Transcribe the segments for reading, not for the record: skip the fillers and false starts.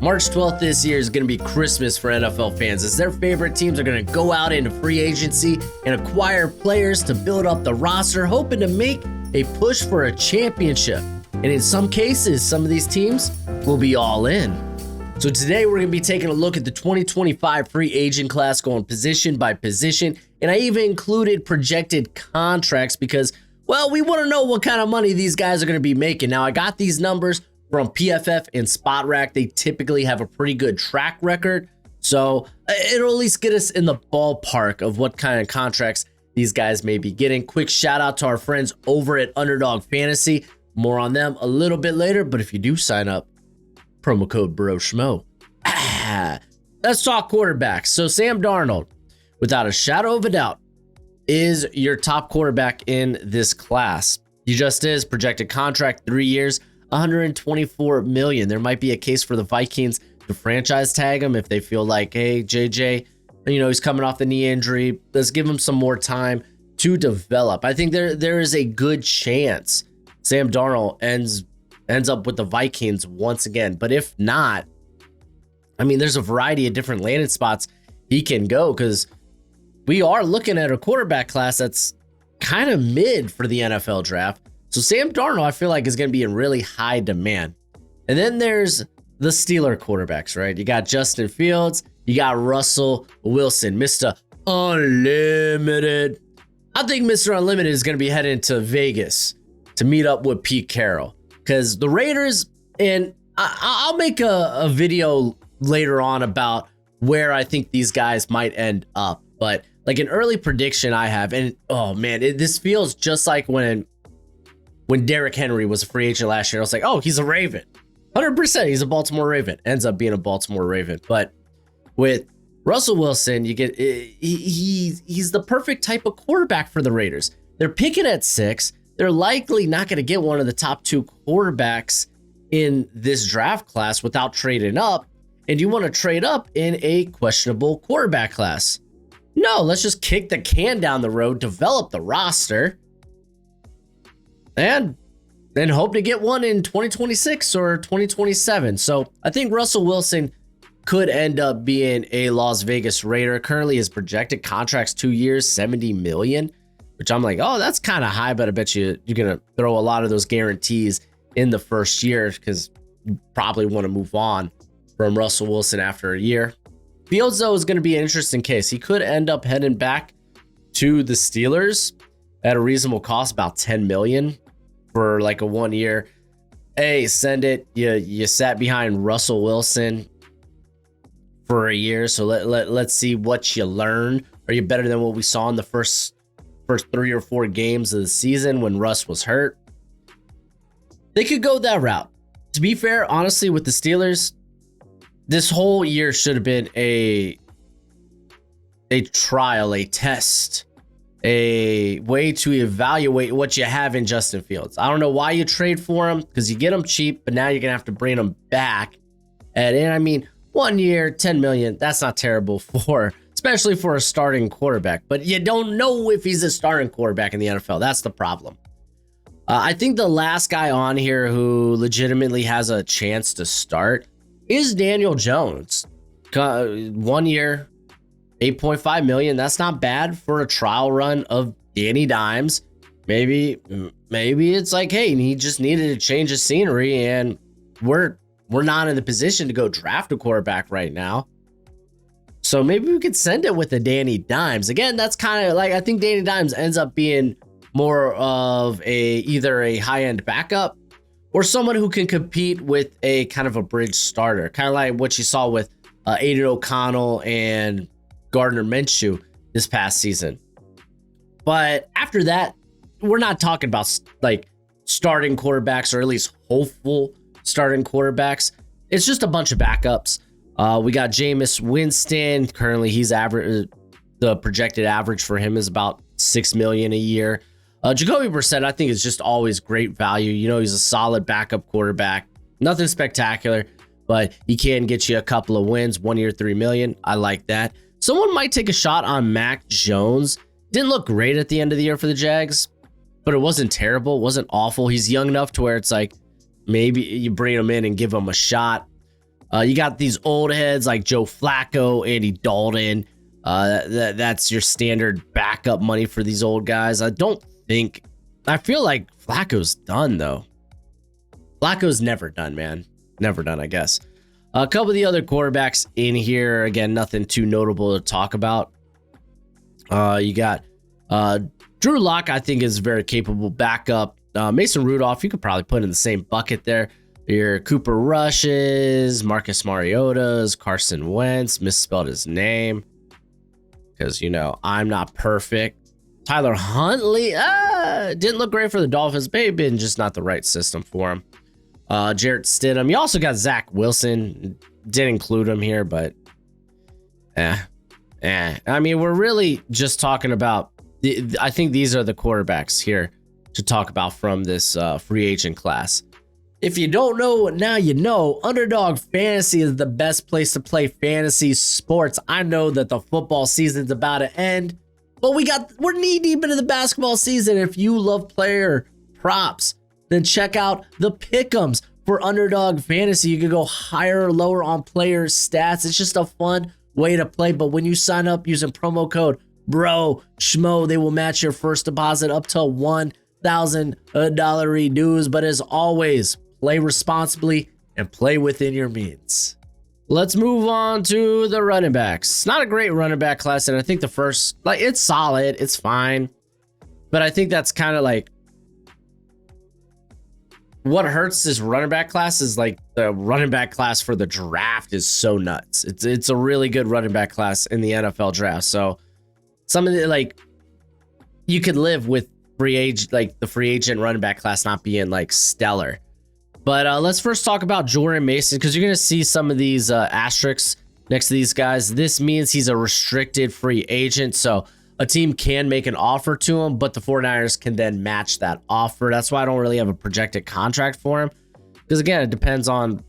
March 12th this year is going to be Christmas for NFL fans, as their favorite teams are going to go out into free agency and acquire players to build up the roster, hoping to make a push for a championship. And in some cases, some of these teams will be all in. So today we're going to be taking a look at the 2025 free agent class, going position by position. And I even included projected contracts because, well, we want to know what kind of money these guys are going to be making. Now, I got these numbers from PFF and SpotRack. They typically have a pretty good track record, so it'll at least get us in the ballpark of what kind of contracts these guys may be getting. Quick shout out to our friends over at Underdog Fantasy. More on them a little bit later, but if you do sign up, promo code Broshmo. Let's talk quarterbacks. So Sam Darnold, without a shadow of a doubt, is your top quarterback in this class. He just is. Projected contract, 3 years, $124 million. There might be a case for the Vikings to franchise tag him if they feel like, hey, JJ, he's coming off the knee injury. Let's give him some more time to develop. I think there is a good chance Sam Darnold ends up with the Vikings once again. But if not, there's a variety of different landing spots he can go, because we are looking at a quarterback class that's kind of mid for the NFL draft. So Sam Darnold, I feel like, is going to be in really high demand. And then there's the Steeler quarterbacks, right? You got Justin Fields, you got Russell Wilson, Mr. Unlimited. I think Mr. Unlimited is going to be heading to Vegas to meet up with Pete Carroll, because the Raiders, and I'll make a video later on about where I think these guys might end up. But like an early prediction I have, and oh man, this feels just like when Derrick Henry was a free agent last year. I was like, oh, he's a Raven. 100%, he's a Baltimore Raven. Ends up being a Baltimore Raven. But with Russell Wilson, you get he's the perfect type of quarterback for the Raiders. They're picking at 6. They're likely not going to get one of the top 2 quarterbacks in this draft class without trading up. And you want to trade up in a questionable quarterback class. No, let's just kick the can down the road, develop the roster, and then hope to get one in 2026 or 2027. So I think Russell Wilson could end up being a Las Vegas Raider. Currently his projected contract's 2 years, $70 million, which I'm like, oh, that's kind of high, but I bet you're going to throw a lot of those guarantees in the first year because you probably want to move on from Russell Wilson after a year. Fields, though, is going to be an interesting case. He could end up heading back to the Steelers at a reasonable cost, about $10 million for like a 1 year. Hey, send it. You sat behind Russell Wilson for a year, so let's see what you learn. Are you better than what we saw in the first 3 or 4 games of the season when Russ was hurt? They could go that route. To be fair, honestly, with the Steelers, this whole year should have been a trial, a test, a way to evaluate what you have in Justin Fields. I don't know why you trade for him, because you get him cheap, but now you're going to have to bring him back. And 1 year, $10 million, that's not terrible especially for a starting quarterback. But you don't know if he's a starting quarterback in the NFL. That's the problem. I think the last guy on here who legitimately has a chance to start is Daniel Jones. 1 year, $8.5 million. That's not bad for a trial run of Danny Dimes. Maybe it's like, hey, he just needed to change his scenery, and we're not in the position to go draft a quarterback right now. So maybe we could send it with a Danny Dimes. Again, that's kind of like, I think Danny Dimes ends up being more of either a high-end backup or someone who can compete with a kind of a bridge starter, kind of like what you saw with Aiden O'Connell and Gardner Minshew this past season. But after that, we're not talking about like starting quarterbacks, or at least hopeful starting quarterbacks. It's just a bunch of backups. We got Jameis Winston. Currently, he's the projected average for him is about $6 million a year. Jacoby Brissett, I think, is just always great value. He's a solid backup quarterback. Nothing spectacular, but he can get you a couple of wins. 1 year, $3 million. I like that. Someone might take a shot on Mac Jones. Didn't look great at the end of the year for the Jags, but it wasn't terrible. It wasn't awful. He's young enough to where it's like maybe you bring him in and give him a shot. You got these old heads like Joe Flacco, Andy Dalton. That's your standard backup money for these old guys. I feel like Flacco's done though. Flacco's never done, man. Never done, I guess. A couple of the other quarterbacks in here, again, nothing too notable to talk about. You got Drew Lock, I think, is a very capable backup. Mason Rudolph, you could probably put in the same bucket there. Your Cooper Rushes, Marcus Mariotas, Carson Wentz, misspelled his name because, I'm not perfect. Tyler Huntley, didn't look great for the Dolphins. Maybe been just not the right system for him. Jarrett Stidham. You also got Zach Wilson. Didn't include him here, but I mean, we're really just talking about I think these are the quarterbacks here to talk about from this free agent class. If you don't know, now you know. Underdog Fantasy is the best place to play fantasy sports. I know that the football season's about to end, but we're knee deep into the basketball season. If you love player props, then check out the pick'ems for Underdog Fantasy. You can go higher or lower on player stats. It's just a fun way to play. But when you sign up using promo code BROSHMO, they will match your first deposit up to $1,000 reduce. But as always, play responsibly and play within your means. Let's move on to the running backs. It's not a great running back class, and I think the first, it's solid, it's fine. But I think that's kind of what hurts this running back class is the running back class for the draft is so nuts. It's a really good running back class in the NFL draft. So some of the you could live with the free agent running back class not being stellar. But let's first talk about Jordan Mason, because you're going to see some of these asterisks next to these guys. This means he's a restricted free agent. So a team can make an offer to him, but the 49ers can then match that offer. That's why I don't really have a projected contract for him. Because again, it depends on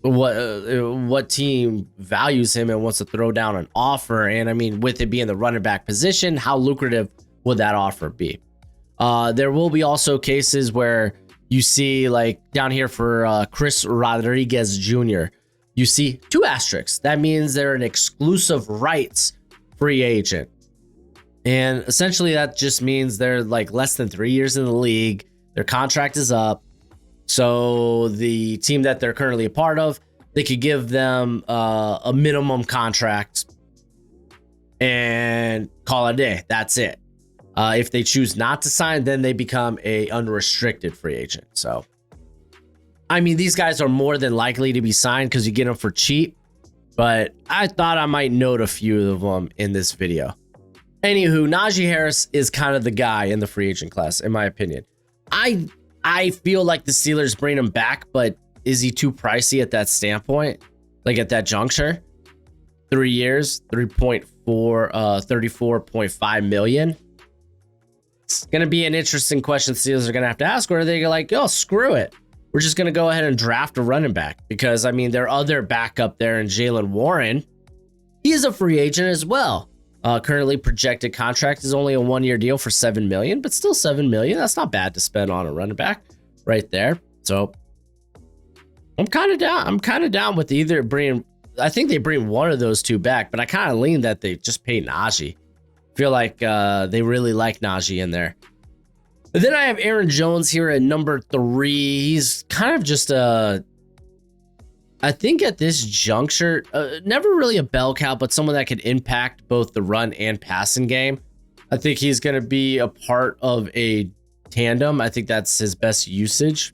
what team values him and wants to throw down an offer. And I mean, with it being the running back position, how lucrative would that offer be? There will be also cases where you see down here for Chris Rodriguez Jr., you see 2 asterisks. That means they're an exclusive rights free agent. And essentially that just means they're less than 3 years in the league. Their contract is up. So the team that they're currently a part of, they could give them a minimum contract and call it a day. That's it. If they choose not to sign, then they become a unrestricted free agent. So, I mean, these guys are more than likely to be signed because you get them for cheap. But I thought I might note a few of them in this video. Anywho, Najee Harris is kind of the guy in the free agent class, in my opinion. I feel like the Steelers bring him back, but is he too pricey at that standpoint? At that juncture? 3 years, 34.5 million. It's going to be an interesting question the Steelers are going to have to ask, or are they oh, screw it. We're just going to go ahead and draft a running back? Because, I mean, their other backup there in Jaylen Warren, he is a free agent as well. Currently projected contract is only a 1-year deal for $7 million, but still $7 million. That's not bad to spend on a running back right there. So I'm kind of down. I'm kind of down with either bringing. I think they bring one of those two back, but I kind of lean that they just pay Najee. Feel like they really like Najee in there. But then I have Aaron Jones here at number 3. He's kind of just I think at this juncture, never really a bell cow, but someone that could impact both the run and passing game. I think he's going to be a part of a tandem. I think that's his best usage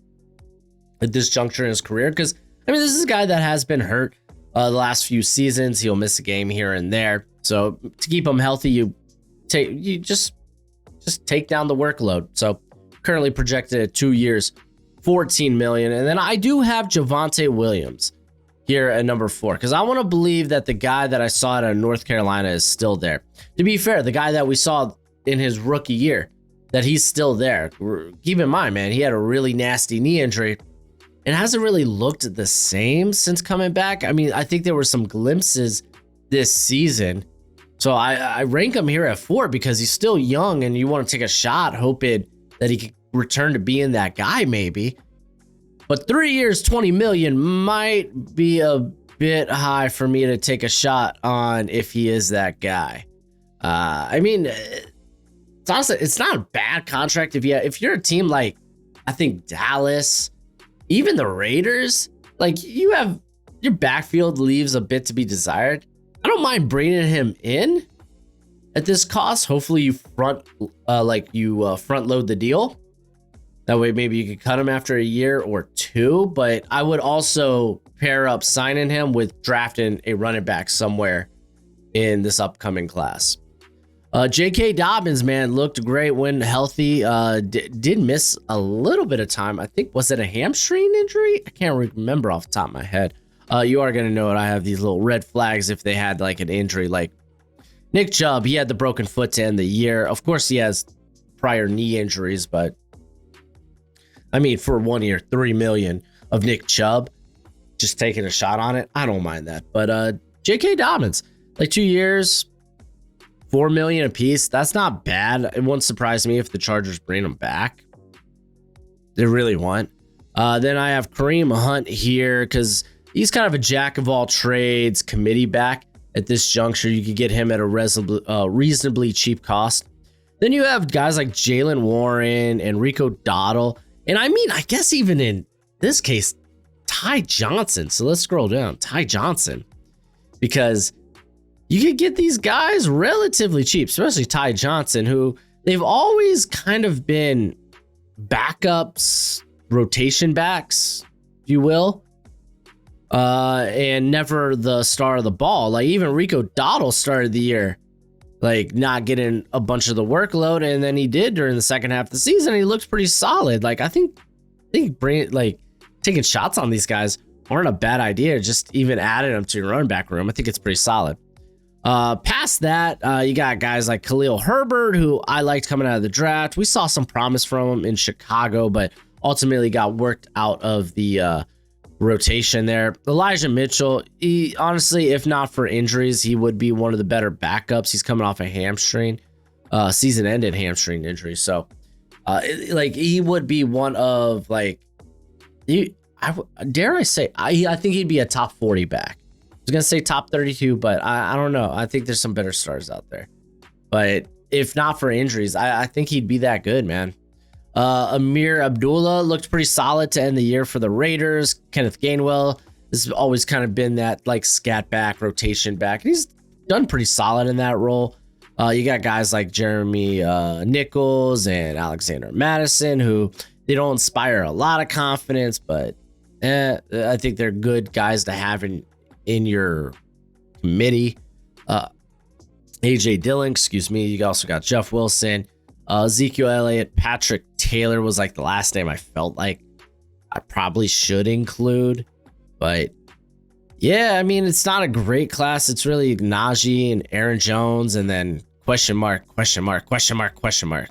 at this juncture in his career. Because, I mean, this is a guy that has been hurt the last few seasons. He'll miss a game here and there. So to keep him healthy, you just take down the workload. So currently projected at 2 years, $14 million. And then I do have Javonte Williams here at number 4, because I want to believe that the guy that I saw out of North Carolina is still there. To be fair, the guy that we saw in his rookie year, that he's still there. Keep in mind, man, he had a really nasty knee injury and hasn't really looked the same since coming back. I mean, I think there were some glimpses this season. So I rank him here at 4 because he's still young and you want to take a shot hoping that he could return to being that guy maybe. But 3 years, $20 million might be a bit high for me to take a shot on if he is that guy. I mean, it's not a bad contract if you're a team like, I think Dallas, even the Raiders, like your backfield leaves a bit to be desired. I don't mind bringing him in at this cost. Hopefully you front load the deal. That way maybe you could cut him after a year or two, but I would also pair up signing him with drafting a running back somewhere in this upcoming class. J.K. Dobbins, man, looked great when healthy. Did miss a little bit of time. I think, was it a hamstring injury? I can't remember off the top of my head. You are going to know it. I have these little red flags if they had like an injury. Like Nick Chubb, he had the broken foot to end the year. Of course, he has prior knee injuries, but I mean, for 1 year, $3 million of Nick Chubb, just taking a shot on it, I don't mind that. But J.K. Dobbins, like 2 years, $4 million a piece. That's not bad. It wouldn't surprise me if the Chargers bring him back. They really want. Then I have Kareem Hunt here because he's kind of a jack of all trades committee back at this juncture. You could get him at a reasonably cheap cost. Then you have guys like Jalen Warren and Rico Dowdle. And I mean, I guess even in this case, Ty Johnson. So let's scroll down. Ty Johnson. Because you could get these guys relatively cheap, especially Ty Johnson, who they've always kind of been backups, rotation backs, if you will, and never the star of the ball. Like even Rico Dowdle started the year like not getting a bunch of the workload, and then he did during the second half of the season. He looked pretty solid. Like I think taking shots on these guys aren't a bad idea. Just even adding them to your running back room, I think it's pretty solid. Past that, you got guys like Khalil Herbert, who I liked coming out of the draft. We saw some promise from him in Chicago, but ultimately got worked out of the rotation there. Elijah Mitchell, he honestly, if not for injuries, he would be one of the better backups. He's coming off a hamstring, season-ended hamstring injury. So, he would be one of I think he'd be a top 40 back. I was gonna say top 32, but I don't know. I think there's some better stars out there. But if not for injuries, I think he'd be that good, man. Amir Abdullah looked pretty solid to end the year for the Raiders. Kenneth Gainwell has always kind of been that like scat back, rotation back. And he's done pretty solid in that role. You got guys like Jeremy Nichols and Alexander Madison, who they don't inspire a lot of confidence, but I think they're good guys to have in your committee. AJ Dillon, excuse me. You also got Jeff Wilson, Ezekiel Elliott, Patrick Taylor was like the last name I felt like I probably should include. But yeah, I mean, it's not a great class. It's really Najee and Aaron Jones and then question mark, question mark, question mark, question mark.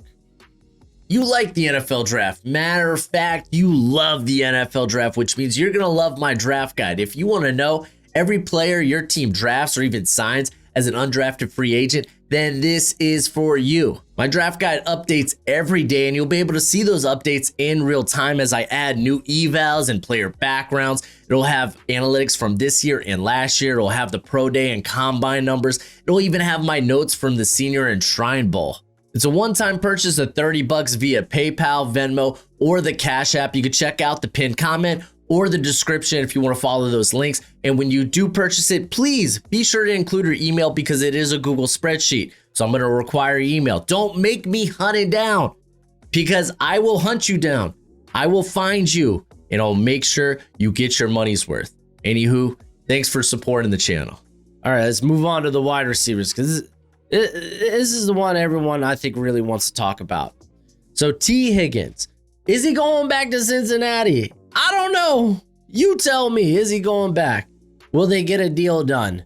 You like the NFL draft. Matter of fact, you love the NFL draft, which means you're going to love my draft guide. If you want to know every player your team drafts or even signs as an undrafted free agent, then this is for you. My draft guide updates every day, and you'll be able to see those updates in real time as I add new evals and player backgrounds. It'll have analytics from this year and last year. It'll have the pro day and combine numbers. It'll even have my notes from the Senior and Shrine Bowl. It's a one-time purchase of $30 via PayPal, Venmo, or the Cash App. You can check out the pinned comment or the description if you want to follow those links. And when you do purchase it, please be sure to include your email because it is a Google spreadsheet. So I'm going to require your email. Don't make me hunt it down because I will hunt you down. I will find you and I'll make sure you get your money's worth. Anywho, thanks for supporting the channel. All right, let's move on to the wide receivers because this is the one everyone I think really wants to talk about. So Tee Higgins, is he going back to Cincinnati? I don't know. You tell me, is he going back? Will they get a deal done?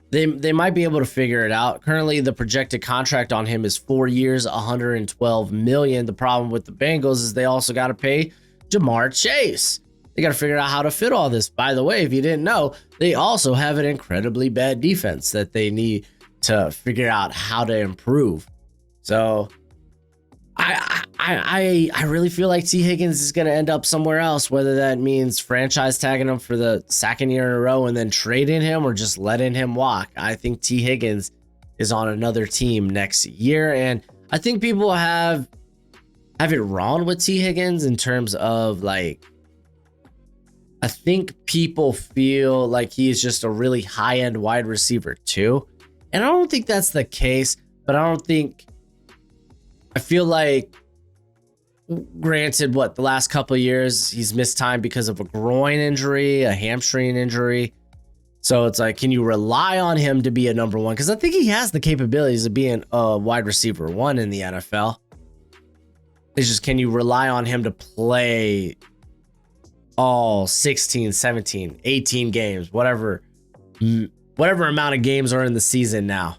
They might be able to figure it out. Currently, the projected contract on him is 4 years, $112 million. The problem with the Bengals is they also got to pay Jamar Chase. They got to figure out how to fit all this. By the way, if you didn't know, they also have an incredibly bad defense that they need to figure out how to improve. So I I really feel like Tee Higgins is going to end up somewhere else, whether that means franchise tagging him for the second year in a row and then trading him or just letting him walk. I think Tee Higgins is on another team next year. And I think people have it wrong with Tee Higgins in terms of like, I think people feel like he is just a really high-end wide receiver too. And I don't think that's the case, but I feel like, granted, the last couple of years, he's missed time because of a groin injury, a hamstring injury. So it's like, can you rely on him to be a number one? Because I think he has the capabilities of being a wide receiver one in the NFL. It's just, can you rely on him to play all 16, 17, 18 games, whatever amount of games are in the season now.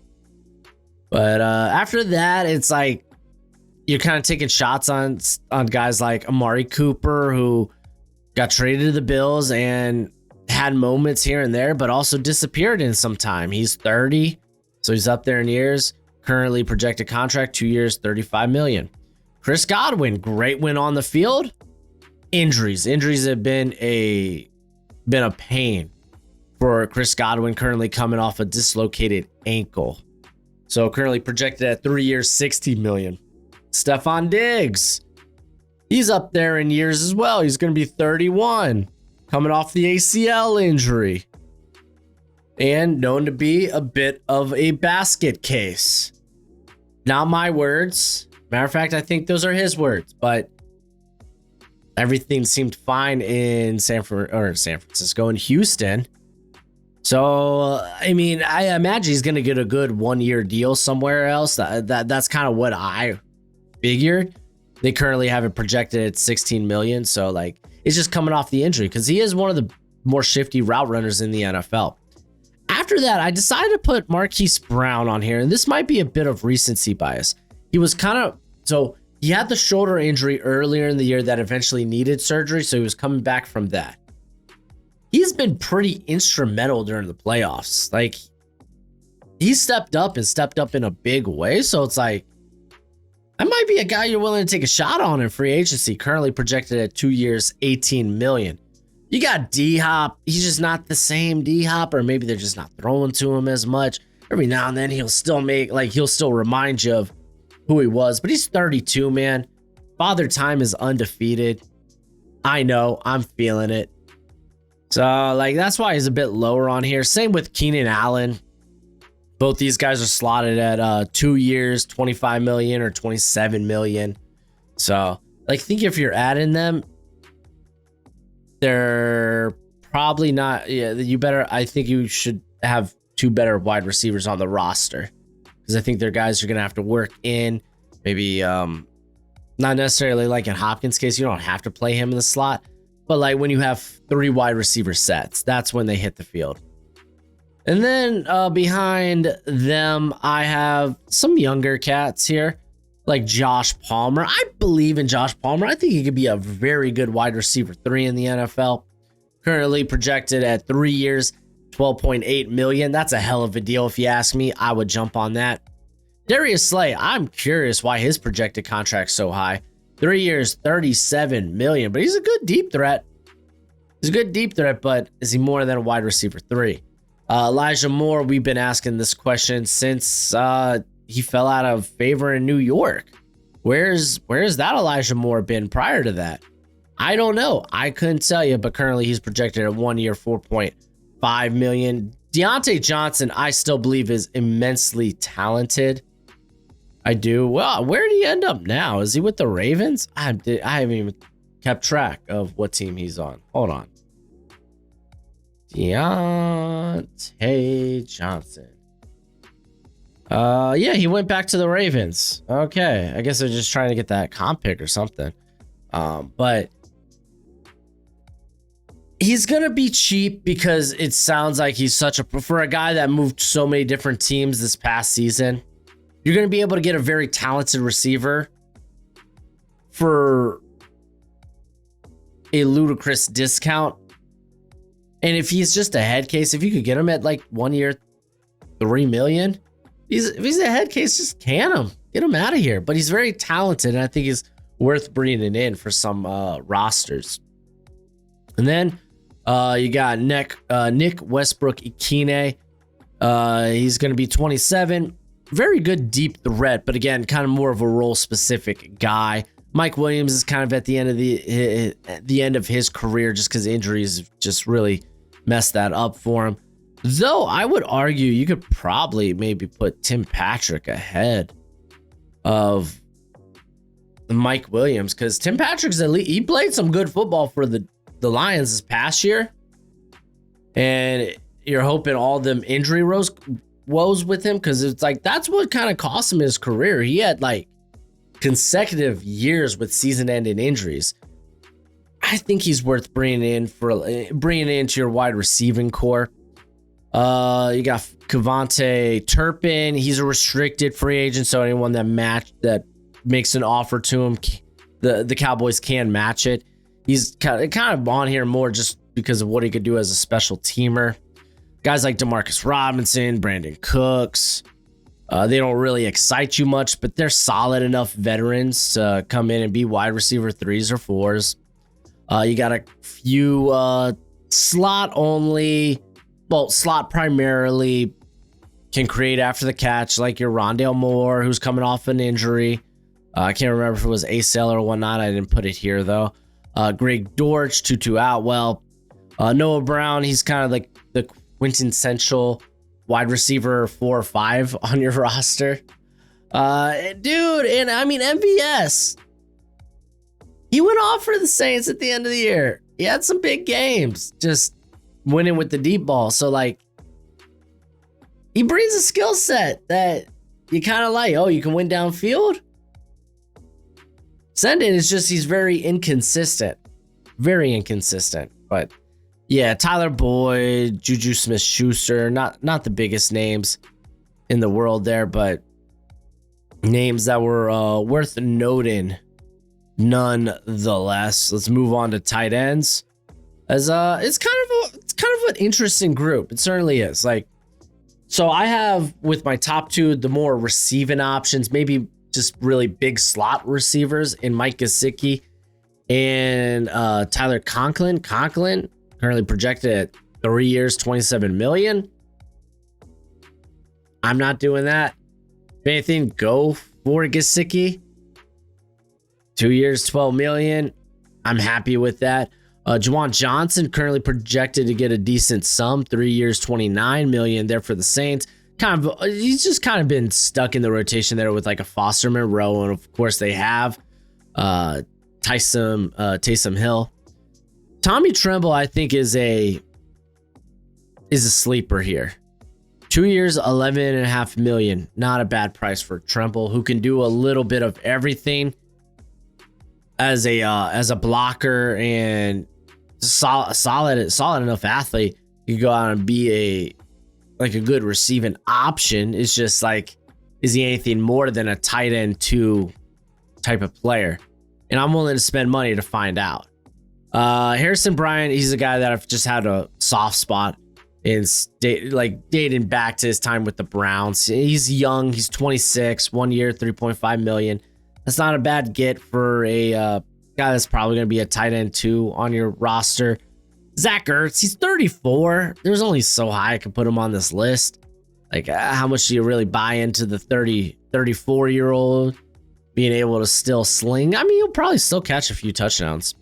But after that, it's like you're kind of taking shots on guys like Amari Cooper, who got traded to the Bills and had moments here and there, but also disappeared in some time. He's 30, so he's up there in years. Currently projected contract, 2 years, $35 million. Chris Godwin, great win on the field. Injuries have been a pain for Chris Godwin, currently coming off a dislocated ankle. So currently projected at 3 years, $60 million. Stephon Diggs, he's up there in years as well. He's going to be 31, coming off the ACL injury, and known to be a bit of a basket case. Not my words. Matter of fact, I think those are his words, but everything seemed fine in San Francisco and Houston. So, I mean, I imagine he's going to get a good 1 year deal somewhere else. That's kind of what I figured. They currently have it projected at 16 million. So like, it's just coming off the injury because he is one of the more shifty route runners in the NFL. After that, I decided to put Marquise Brown on here, and this might be a bit of recency bias. He had the shoulder injury earlier in the year that eventually needed surgery. So he was coming back from that. He's been pretty instrumental during the playoffs. Like, he stepped up in a big way. So it's like, that might be a guy you're willing to take a shot on in free agency, currently projected at 2 years, $18 million. You got D-Hop. He's just not the same D-Hop, or maybe they're just not throwing to him as much. Every now and then he'll still remind you of who he was, but he's 32, man. Father Time is undefeated. I know, I'm feeling it. So like, that's why he's a bit lower on here. Same with Keenan Allen. Both these guys are slotted at 2 years, $25 million or $27 million. So, like, think if you're adding them, they're probably not. Yeah, I think you should have two better wide receivers on the roster, because I think they're guys you're gonna have to work in. Maybe not necessarily like in Hopkins' case, you don't have to play him in the slot, but like when you have 3 wide receiver sets, that's when they hit the field. And then behind them, I have some younger cats here, like Josh Palmer. I believe in Josh Palmer. I think he could be a very good wide receiver 3 in the NFL. Currently projected at 3 years, $12.8 million. That's a hell of a deal if you ask me. I would jump on that. Darius Slay, I'm curious why his projected contract's so high. 3 years, $37 million, but he's a good deep threat. He's a good deep threat, but is he more than a wide receiver 3? Elijah Moore, we've been asking this question since he fell out of favor in New York. Where's that Elijah Moore been prior to that? I don't know. I couldn't tell you, but currently he's projected at 1 year, $4.5 million. Deontay Johnson, I still believe, is immensely talented. I do. Well, where did he end up now? Is he with the Ravens? I haven't even kept track of what team he's on. Hold on. Deontay Johnson. Yeah, he went back to the Ravens. Okay, I guess they're just trying to get that comp pick or something. But he's gonna be cheap because it sounds like he's for a guy that moved so many different teams this past season. You're gonna be able to get a very talented receiver for a ludicrous discount. And if he's just a head case, if you could get him at like 1 year, $3 million, if he's a head case, just can him, get him out of here. But he's very talented, and I think he's worth bringing in for some rosters. And then you got Nick Westbrook-Ikhine. He's going to be 27. Very good deep threat, but again, kind of more of a role-specific guy. Mike Williams is kind of at the end of his career just because injuries just really messed that up for him. Though I would argue you could probably maybe put Tim Patrick ahead of Mike Williams, because Tim Patrick's elite. He played some good football for the Lions this past year, and you're hoping all them injury woes with him, because it's like that's what kind of cost him his career. He had like consecutive years with season-ending injuries. I think he's worth bringing into your wide receiving core. You got Kevontae Turpin. He's a restricted free agent, so anyone that makes an offer to him, the Cowboys can match it. He's kind of on here more just because of what he could do as a special teamer. Guys like Demarcus Robinson, Brandon Cooks, they don't really excite you much, but they're solid enough veterans to come in and be wide receiver 3s or 4s. You got a few slot primarily can create after the catch, like your Rondale Moore, who's coming off an injury. I can't remember if it was ACL or whatnot. I didn't put it here though. Greg Dortch, Tutu Atwell, Noah Brown. He's kind of like the quintessential wide receiver 4 or 5 on your roster. Dude, and I mean, MVS, he went off for the Saints at the end of the year. He had some big games, just winning with the deep ball. So like, he brings a skill set that you kind of like. Oh, you can win downfield? Send it. It's just he's very inconsistent. But yeah, Tyler Boyd, Juju Smith-Schuster, not the biggest names in the world there, but names that were worth noting nonetheless. Let's move on to tight ends. As it's kind of an interesting group. It certainly is. Like, so I have with my top 2 the more receiving options, maybe just really big slot receivers in Mike Gesicki and Tyler Conklin. Conklin currently projected at 3 years, $27 million. I'm not doing that. If anything, go for Gesicki. 2 years, $12 million. I'm happy with that. Juwan Johnson currently projected to get a decent sum, 3 years, $29 million there for the Saints. He's just kind of been stuck in the rotation there with like a Foster Monroe, and of course they have Taysom Hill. Tommy Tremble, I think, is a sleeper here. 2 years, $11.5 million. Not a bad price for Tremble, who can do a little bit of everything as a blocker and solid enough athlete. You can go out and be a good receiving option. It's just like, is he anything more than a tight end 2 type of player? And I'm willing to spend money to find out. Harrison Bryant, he's a guy that I've just had a soft spot in, dating back to his time with the Browns. He's young. He's 26, 1 year, $3.5 million. That's not a bad get for a guy that's probably going to be a tight end 2 on your roster. Zach Ertz, he's 34. There's only so high I can put him on this list. Like, how much do you really buy into the 34-year-old being able to still sling? I mean, he'll probably still catch a few touchdowns.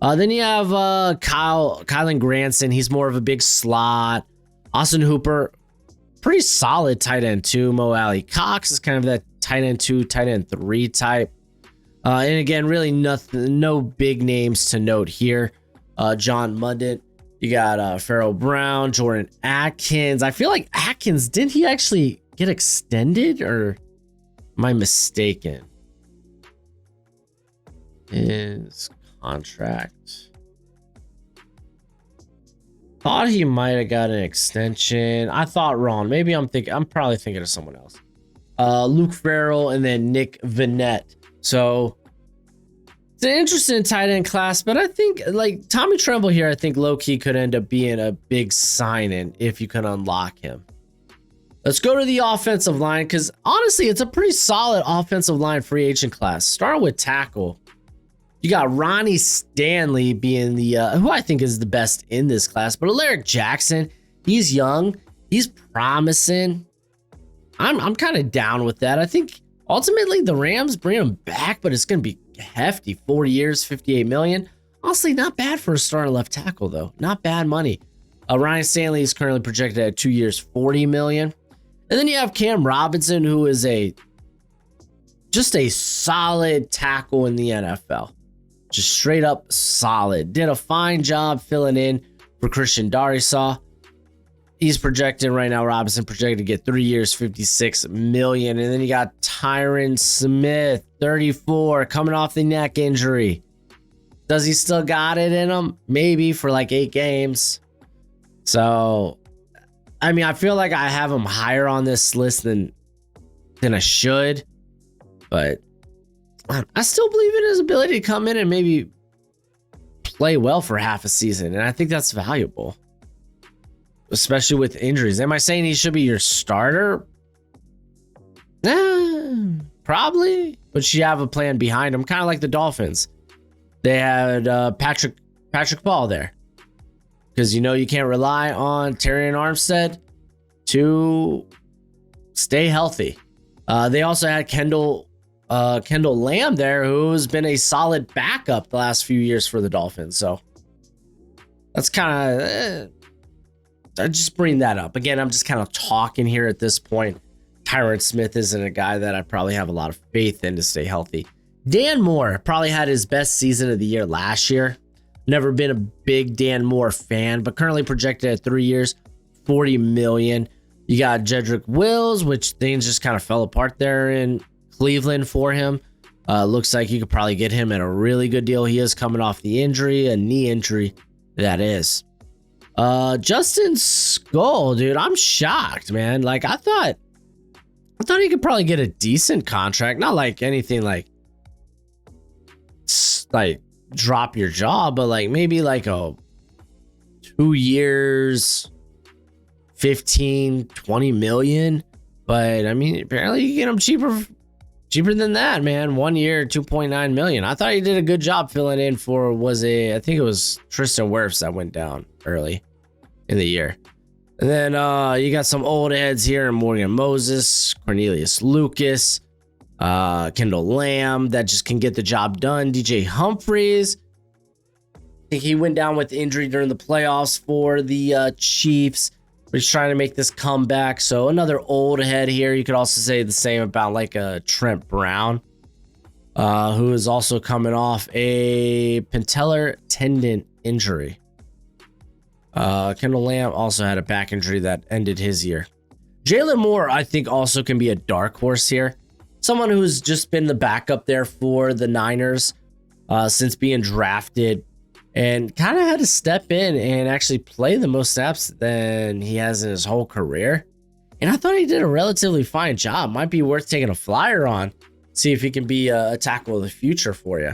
Then you have Kylan Granson. He's more of a big slot. Austin Hooper, pretty solid tight end 2. Mo Alley Cox is kind of that tight end 2, tight end 3 type. And again, really no big names to note here. John Mundon. You got Pharaoh Brown, Jordan Atkins. I feel like Atkins, didn't he actually get extended, or am I mistaken? His contract. Thought he might have got an extension. I thought wrong. Maybe I'm probably thinking of someone else. Luke Farrell and then Nick Vannett. So it's an interesting tight end class, but I think like Tommy Tremble here, I think low key could end up being a big signing if you can unlock him. Let's go to the offensive line because honestly, it's a pretty solid offensive line free agent class. Starting with tackle, you got Ronnie Stanley being the who I think is the best in this class, but Alaric Jackson, he's young, he's promising. I'm kind of down with that. I think ultimately the Rams bring him back, but it's going to be hefty. 4 years, $58 million. Honestly, not bad for a starting left tackle though. Not bad money. Ryan Stanley is currently projected at 2 years, $40 million. And then you have Cam Robinson, who is just a solid tackle in the NFL. Just straight up solid. Did a fine job filling in for Christian Darrisaw. He's projected right now, Robinson projected to get 3 years, $56 million. And then you got Tyron Smith, 34, coming off the neck injury. Does he still got it in him? Maybe for like 8 games. So, I mean, I feel like I have him higher on this list than I should. But I still believe in his ability to come in and maybe play well for half a season. And I think that's valuable, especially with injuries. Am I saying he should be your starter? Probably. But you have a plan behind him, kind of like the Dolphins. They had Patrick Paul there. Because you can't rely on Terry and Armstead to stay healthy. They also had Kendall Lamb there, who's been a solid backup the last few years for the Dolphins. So that's kind of I just bring that up. Again, I'm just kind of talking here at this point. Tyron Smith isn't a guy that I probably have a lot of faith in to stay healthy. Dan Moore probably had his best season of the year last year. Never been a big Dan Moore fan, but currently projected at 3 years, $40 million. You got Jedrick Wills, which things just kind of fell apart there in Cleveland for him. Looks like you could probably get him at a really good deal. He is coming off the injury, a knee injury, that is. Justin Skull, dude, I'm shocked, man. Like I thought he could probably get a decent contract, not like anything like drop your jaw, but like maybe like a 2 years, 15-20 million. But I mean, apparently you get him cheaper than that, man. 1 year, 2.9 million. I thought he did a good job filling in for I think it was Tristan Wirfs that went down early in the year. And then you got some old heads here: Morgan Moses, Cornelius Lucas, Kendall Lamb, that just can get the job done. DJ Humphries, I think he went down with injury during the playoffs for the Chiefs, but he's trying to make this comeback. So another old head here. You could also say the same about like a Trent Brown, who is also coming off a patellar tendon injury. Kendall Lamb also had a back injury that ended his year. Jalen Moore, I think, also can be a dark horse here. Someone who's just been the backup there for the Niners since being drafted, and kind of had to step in and actually play the most snaps than he has in his whole career. And I thought he did a relatively fine job. Might be worth taking a flyer on. See if he can be a tackle of the future for you.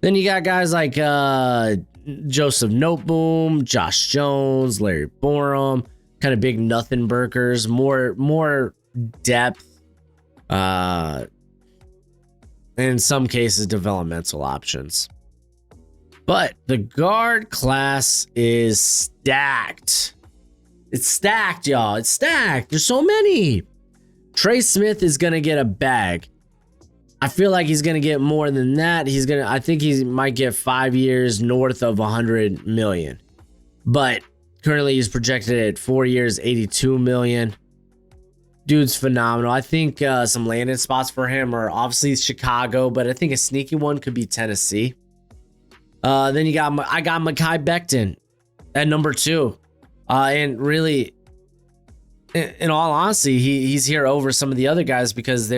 Then you got guys like Joseph Noteboom, Josh Jones, Larry Borum, kind of big nothing burgers, more depth, in some cases developmental options. But the guard class is stacked. It's stacked, y'all. It's stacked. There's so many. Trey Smith is gonna get a bag. I feel like he's going to get more than that. I think he might get 5 years north of 100 million. But currently he's projected at 4 years, 82 million. Dude's phenomenal. I think some landing spots for him are obviously Chicago, but I think a sneaky one could be Tennessee. Then I got Mekhi Becton at number 2. And really, in all honesty, he's here over some of the other guys because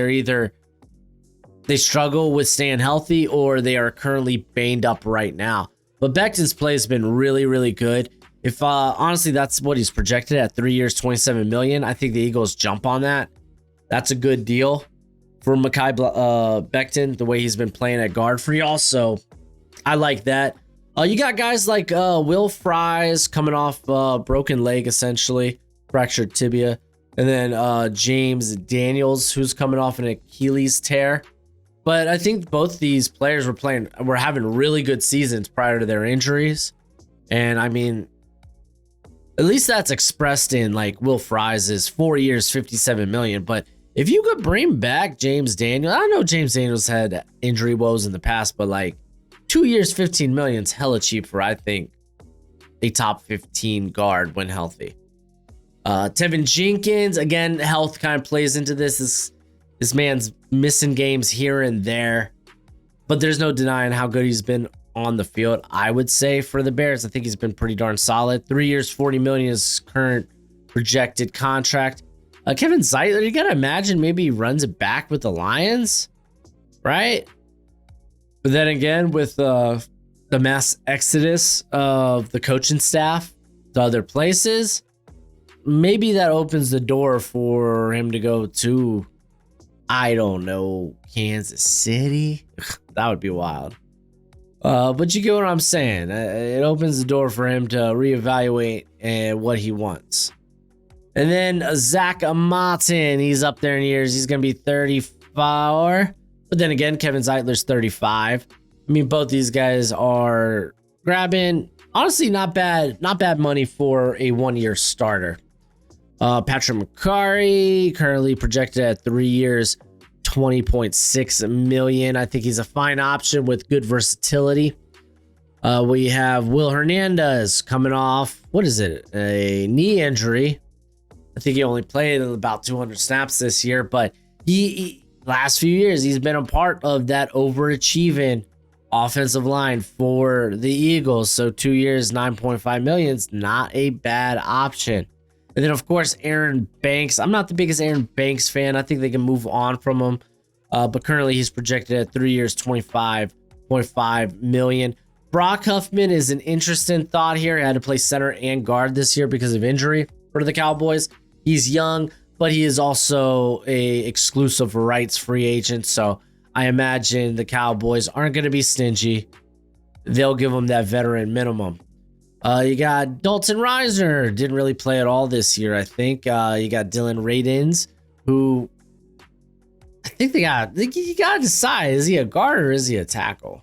they struggle with staying healthy or they are currently banged up right now. But Becton's play has been really, really good. If honestly, that's what he's projected at 3 years, 27 million. I think the Eagles jump on that. That's a good deal for Mekhi Becton, the way he's been playing at guard for y'all. So I like that. You got guys like Will Fries coming off broken leg, essentially fractured tibia. And then James Daniels, who's coming off an Achilles tear. But I think both these players were having really good seasons prior to their injuries. And I mean, at least that's expressed in like Will Fries' 4 years, 57 million. But if you could bring back James Daniels, I know James Daniels had injury woes in the past, but like 2 years, 15 million is hella cheap for, I think, a top 15 guard when healthy. Tevin Jenkins, again, health kind of plays into this. This man's missing games here and there, but there's no denying how good he's been on the field. I would say for the Bears, I think he's been pretty darn solid. 3 years, 40 million is current projected contract. Kevin Zeitler, you gotta imagine maybe he runs it back with the Lions, right? But then again, with the mass exodus of the coaching staff to other places, maybe that opens the door for him to go to, I don't know, Kansas City. That would be wild. But you get what I'm saying. It opens the door for him to reevaluate what he wants. And then Zach Martin, he's up there in years. He's going to be 34. But then again, Kevin Zeitler's 35. I mean, both these guys are grabbing, honestly, not bad money for a 1-year starter. Patrick McCarry, currently projected at 3 years, 20.6 million. I think he's a fine option with good versatility. We have Will Hernandez coming off, what is it, a knee injury. I think he only played about 200 snaps this year, but he last few years, he's been a part of that overachieving offensive line for the Eagles. So 2 years, 9.5 million is not a bad option. And then, of course, Aaron Banks. I'm not the biggest Aaron Banks fan. I think they can move on from him. But currently, he's projected at 3 years, 25.5 million. Brock Huffman is an interesting thought here. He had to play center and guard this year because of injury for the Cowboys. He's young, but he is also a exclusive rights free agent. So I imagine the Cowboys aren't going to be stingy. They'll give him that veteran minimum. You got Dalton Risner, didn't really play at all this year, I think. You got Dylan Radins, who I think you got to decide, is he a guard or is he a tackle?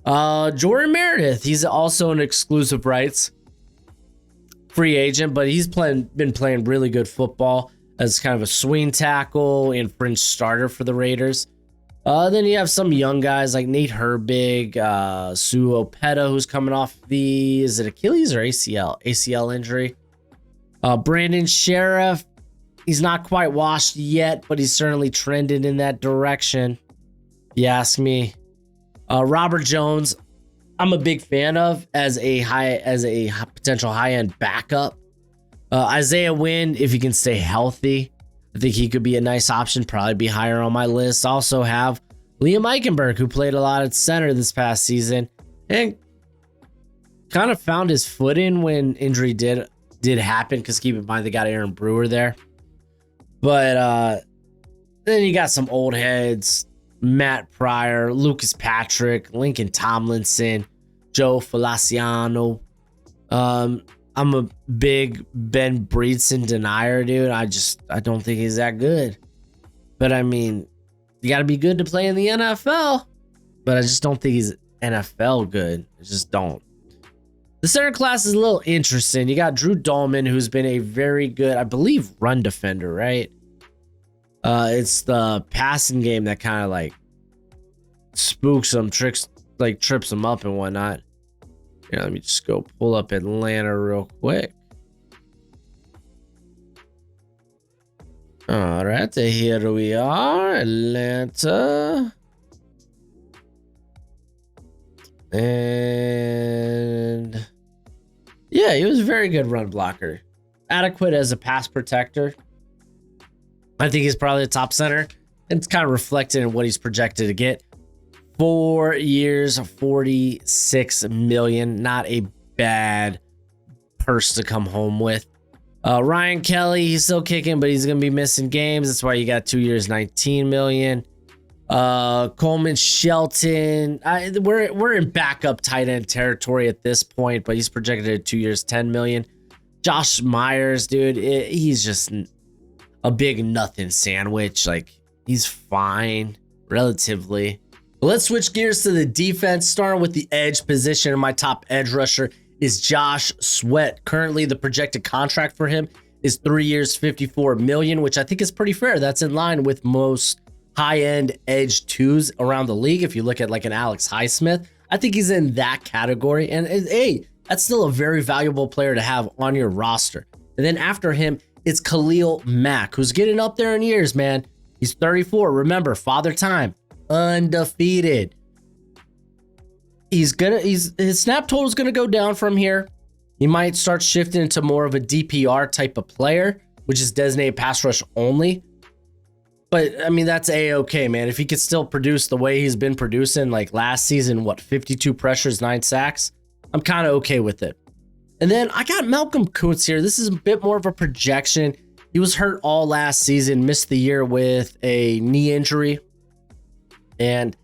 Jordan Meredith, he's also an exclusive rights free agent, but he's been playing really good football as kind of a swing tackle and fringe starter for the Raiders. Then you have some young guys like Nate Herbig, Sue Opeta, who's coming off is it Achilles or ACL? ACL injury. Brandon Sheriff, he's not quite washed yet, but he's certainly trended in that direction, if you ask me. Robert Jones, I'm a big fan of as a potential high-end backup. Isaiah Wynn, if he can stay healthy, I think he could be a nice option, probably be higher on my list. Also have Liam Eichenberg, who played a lot at center this past season and kind of found his footing when injury did happen, because keep in mind they got Aaron Brewer there. But then you got some old heads, Matt Pryor, Lucas Patrick, Lincoln Tomlinson, Joe Feliciano. I'm a big Ben Breedson denier, dude. I don't think he's that good. But I mean, you got to be good to play in the NFL. But I just don't think he's NFL good. I just don't. The center class is a little interesting. You got Drew Dahlman, who's been a very good, I believe, run defender, right? It's the passing game that kind of like spooks him, trips him up and whatnot. Yeah, let me just go pull up Atlanta real quick. All right, here we are, Atlanta. And yeah, he was a very good run blocker. Adequate as a pass protector. I think he's probably a top center. It's kind of reflected in what he's projected to get. 4 years, 46 million. Not a bad purse to come home with. Ryan Kelly, he's still kicking, but he's going to be missing games. That's why you got 2 years, 19 million. Coleman Shelton, we're in backup tight end territory at this point, but he's projected at 2 years, 10 million. Josh Myers, dude, he's just a big nothing sandwich. Like, he's fine, relatively. But let's switch gears to the defense, starting with the edge position. And my top edge rusher is Josh Sweat. Currently, the projected contract for him is 3 years, $54 million, which I think is pretty fair. That's in line with most high-end edge twos around the league. If you look at like an Alex Highsmith, I think he's in that category. And hey, that's still a very valuable player to have on your roster. And then after him, it's Khalil Mack, who's getting up there in years, man. He's 34. Remember, father time, undefeated. His snap total is gonna go down from here. He might start shifting into more of a DPR type of player, which is designated pass rush only. But I mean, that's a-okay, man. If he could still produce the way he's been producing, like last season, 52 pressures, 9 sacks, I'm kind of okay with it. And then I got Malcolm Koonce here. This is a bit more of a projection. He was hurt all last season, missed the year with a knee injury. And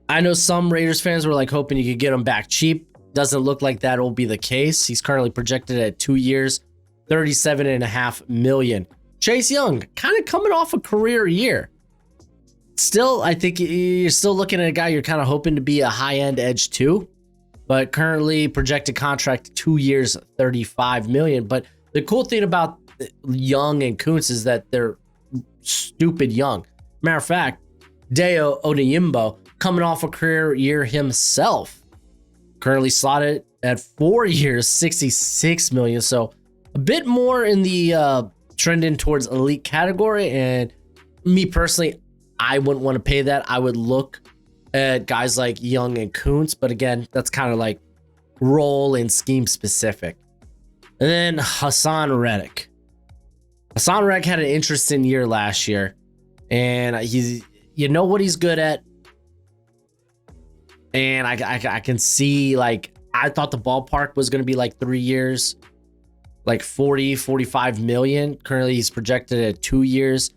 I know some Raiders fans were like hoping you could get him back cheap. Doesn't look like that will be the case. He's currently projected at 2 years, $37.5 million. Chase Young, kind of coming off a career year. Still, I think you're still looking at a guy you're kind of hoping to be a high-end edge too, but currently projected contract 2 years, $35 million. But the cool thing about Young and Koonce is that they're stupid young. Matter of fact, Deo Odeyimbo, coming off a career year himself, currently slotted at 4 years, $66 million. So a bit more in the trending towards elite category. And me personally, I wouldn't want to pay that. I would look at guys like Young and Koonce, but again, that's kind of like role and scheme specific. And then Hassan Reddick. Hassan Reddick had an interesting year last year, and you know what he's good at. And I can see, like, I thought the ballpark was going to be like 3 years, like 45 million. Currently he's projected at 2 years,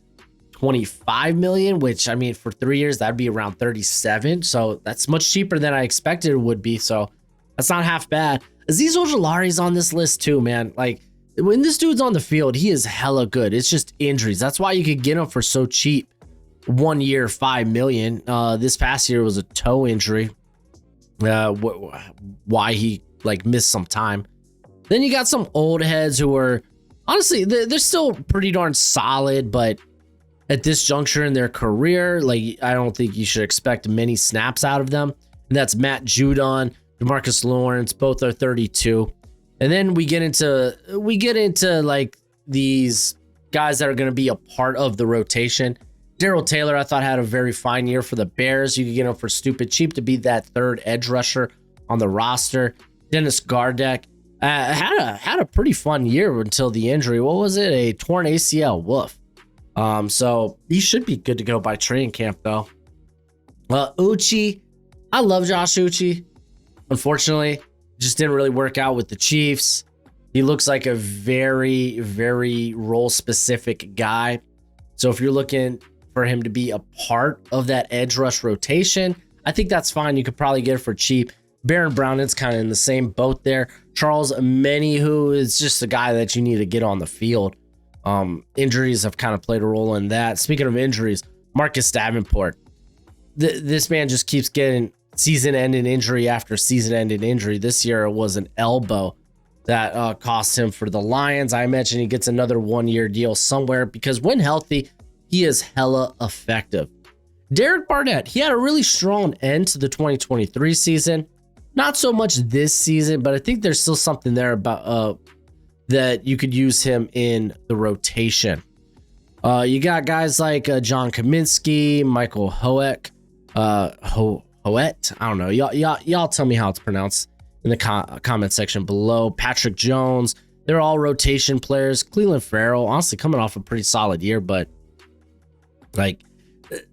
25 million, which I mean, for 3 years, that'd be around 37. So that's much cheaper than I expected it would be. So that's not half bad. Azeez Ojulari's on this list too, man. Like, when this dude's on the field, he is hella good. It's just injuries. That's why you could get him for so cheap. 1 year, $5 million. This past year was a toe injury. Why he like missed some time. Then you got some old heads who are honestly, they're still pretty darn solid, but at this juncture in their career, like, I don't think you should expect many snaps out of them. And that's Matt Judon, DeMarcus Lawrence, both are 32. And then we get into like these guys that are going to be a part of the rotation. Darrell Taylor, I thought, had a very fine year for the Bears. You could get him for stupid cheap to be that third edge rusher on the roster. Dennis Gardeck had a pretty fun year until the injury. What was it? A torn ACL. Woof. So he should be good to go by training camp, though. Uche, I love Josh Uche. Unfortunately, just didn't really work out with the Chiefs. He looks like a very, very role-specific guy. So if you're looking for him to be a part of that edge rush rotation, I think that's fine. You could probably get it for cheap. Baron Brown is kind of in the same boat there. Charles Omenihu is just a guy that you need to get on the field. Injuries have kind of played a role in that. Speaking of injuries, Marcus Davenport. This man just keeps getting season-ending injury after season-ending injury. This year it was an elbow that cost him for the Lions. I imagine he gets another 1 year deal somewhere because when healthy, he is hella effective. Derek Barnett, he had a really strong end to the 2023 season. Not so much this season, but I think there's still something there about that you could use him in the rotation. You got guys like John Kaminsky, Michael Hoek, Hoet. I don't know. Y'all tell me how it's pronounced in the comment section below. Patrick Jones. They're all rotation players. Cleveland Farrell, honestly, coming off a pretty solid year, but like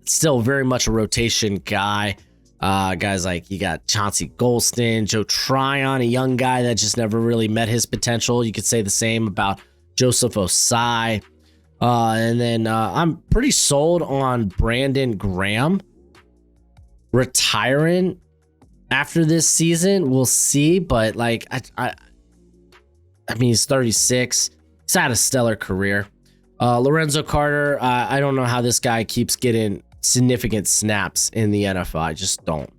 still very much a rotation guy. Guys like you got Chauncey Golston, Joe Tryon, a young guy that just never really met his potential. You could say the same about Joseph Osai. And then I'm pretty sold on Brandon Graham retiring after this season. We'll see, but like I mean, he's 36. He's had a stellar career. Lorenzo Carter, I don't know how this guy keeps getting significant snaps in the NFL. I just don't.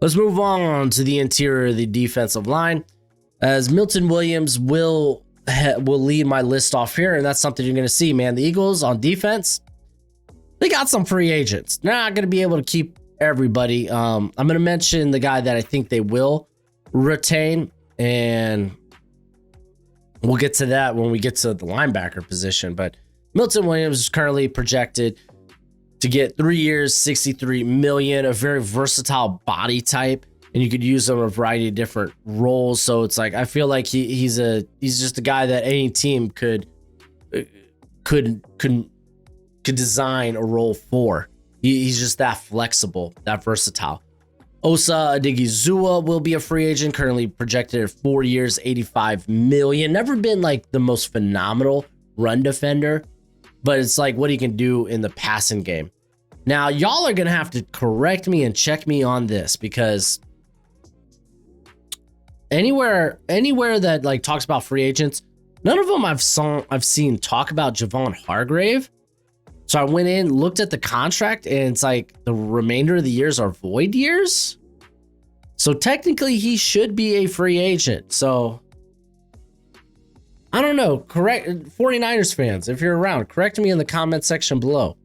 Let's move on to the interior of the defensive line, as Milton Williams will lead my list off here, and that's something you're going to see, man. The Eagles on defense, they got some free agents. They're not going to be able to keep everybody. I'm going to mention the guy that I think they will retain, and we'll get to that when we get to the linebacker position. But Milton Williams is currently projected to get 3 years, $63 million, a very versatile body type, and you could use him in a variety of different roles. So it's like, I feel like he's just a guy that any team could design a role for. He's just that flexible, that versatile. Osa Odigizua will be a free agent, currently projected at 4 years, $85 million. Never been like the most phenomenal run defender, but it's like what he can do in the passing game. Now, y'all are going to have to correct me and check me on this, because anywhere that like talks about free agents, none of them I've seen talk about Javon Hargrave. So I went in, looked at the contract, and it's like the remainder of the years are void years. So technically he should be a free agent. So I don't know. Correct 49ers fans, if you're around, correct me in the comment section below.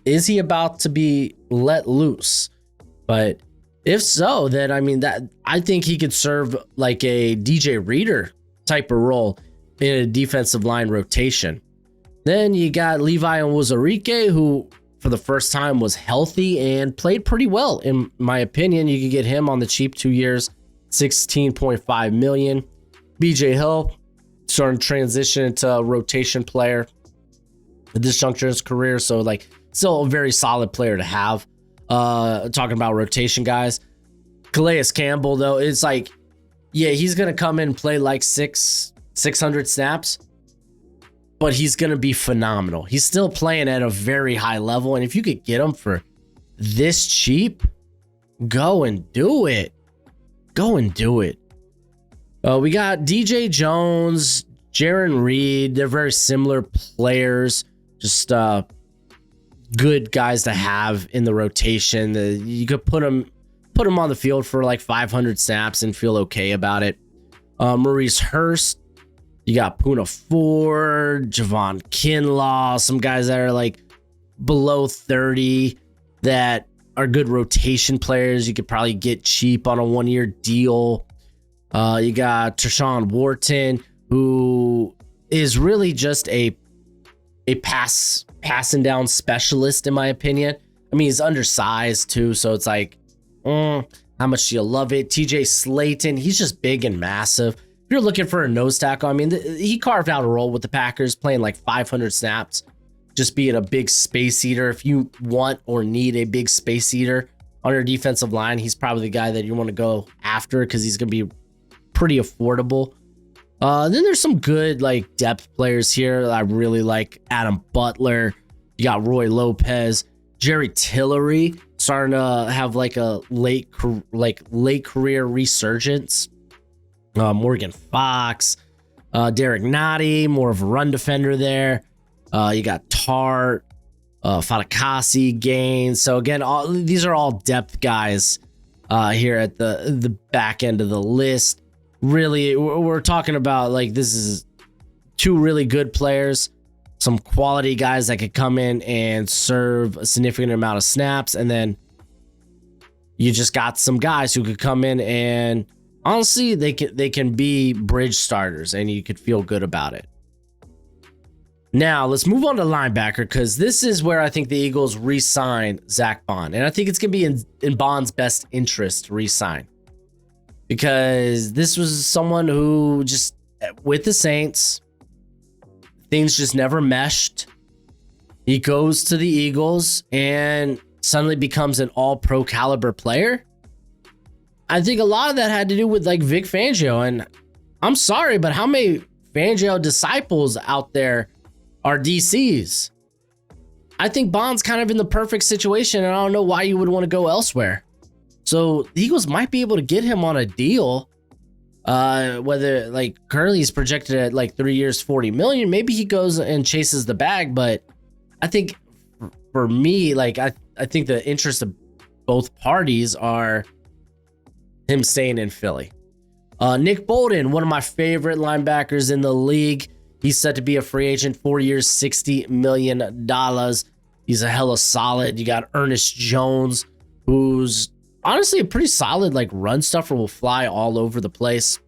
Is he about to be let loose? But if so, then I think he could serve like a DJ Reader type of role in a defensive line rotation. Then you got Levi Onwuzurike, who for the first time was healthy and played pretty well. In my opinion, you could get him on the cheap, 2 years, $16.5 million. BJ Hill starting to transition into a rotation player at this juncture in his career. So like still a very solid player to have. Talking about rotation guys. Calais Campbell, though, it's like, yeah, he's going to come in and play like 600 snaps. But he's going to be phenomenal. He's still playing at a very high level. And if you could get him for this cheap, go and do it. Go and do it. We got DJ Jones, Jaron Reed. They're very similar players. Just good guys to have in the rotation. You could put them on the field for like 500 snaps and feel okay about it. Maurice Hurst. You got Poona Ford, Javon Kinlaw, some guys that are like below 30 that are good rotation players. You could probably get cheap on a 1-year deal. You got Tershawn Wharton, who is really just a passing down specialist, in my opinion. I mean, he's undersized too, so it's like, how much do you love it? TJ Slayton, he's just big and massive. If you're looking for a nose tackle, I mean, he carved out a role with the Packers, playing like 500 snaps, just being a big space eater. If you want or need a big space eater on your defensive line, he's probably the guy that you want to go after, because he's going to be pretty affordable. Then there's some good like depth players here. I really like Adam Butler. You got Roy Lopez, Jerry Tillery, starting to have like a late career resurgence. Morgan Fox, Derek Nottie, more of a run defender there. You got Tart, Fatakasi, Gaines. So again, these are all depth guys here at the back end of the list. Really, we're talking about like, this is 2 really good players, some quality guys that could come in and serve a significant amount of snaps, and then you just got some guys who could come in and honestly, they can be bridge starters, and you could feel good about it. Now, let's move on to linebacker, because this is where I think the Eagles re-sign Zach Bond. And I think it's going to be in Bond's best interest to re-sign, because this was someone who just, with the Saints, things just never meshed. He goes to the Eagles and suddenly becomes an all-pro caliber player. I think a lot of that had to do with like Vic Fangio, and I'm sorry, but how many Fangio disciples out there are DCs? I think Bond's kind of in the perfect situation, and I don't know why you would want to go elsewhere. So the Eagles might be able to get him on a deal Whether like currently he's projected at like 3 years, 40 million. Maybe he goes and chases the bag, but I think for me, like I think the interest of both parties are him staying in Philly. Nick Bolton, one of my favorite linebackers in the league. He's set to be a free agent, 4 years, $60 million. He's a hella solid. You got Ernest Jones, who's honestly a pretty solid like run stuffer, will fly all over the place.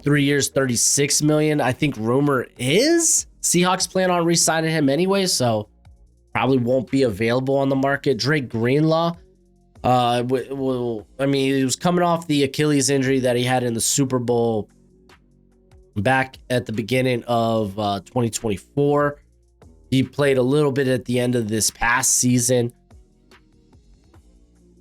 3 years, $36 million. I think rumor is Seahawks plan on re-signing him anyway, so probably won't be available on the market. Drake Greenlaw, I mean, he was coming off the Achilles injury that he had in the Super Bowl back at the beginning of 2024. He played a little bit at the end of this past season.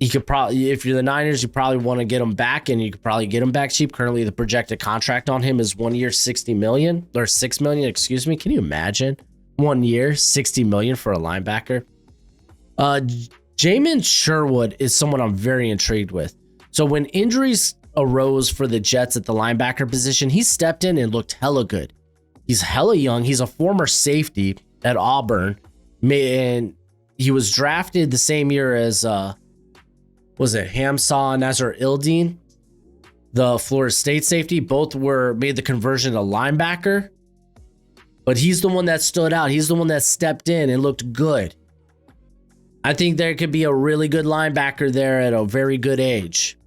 He could probably, if you're the Niners, you probably want to get him back, and you could probably get him back cheap. Currently, the projected contract on him is 1 year, $60 million, or $6 million, excuse me. Can you imagine 1 year, $60 million for a linebacker? Jamin Sherwood is someone I'm very intrigued with. So when injuries arose for the Jets at the linebacker position, he stepped in and looked hella good. He's hella young. He's a former safety at Auburn, and he was drafted the same year as was it Hamsah Nasir-Ildeen, the Florida State safety. Both were made the conversion to linebacker, but he's the one that stood out. He's the one that stepped in and looked good. I think there could be a really good linebacker there at a very good age.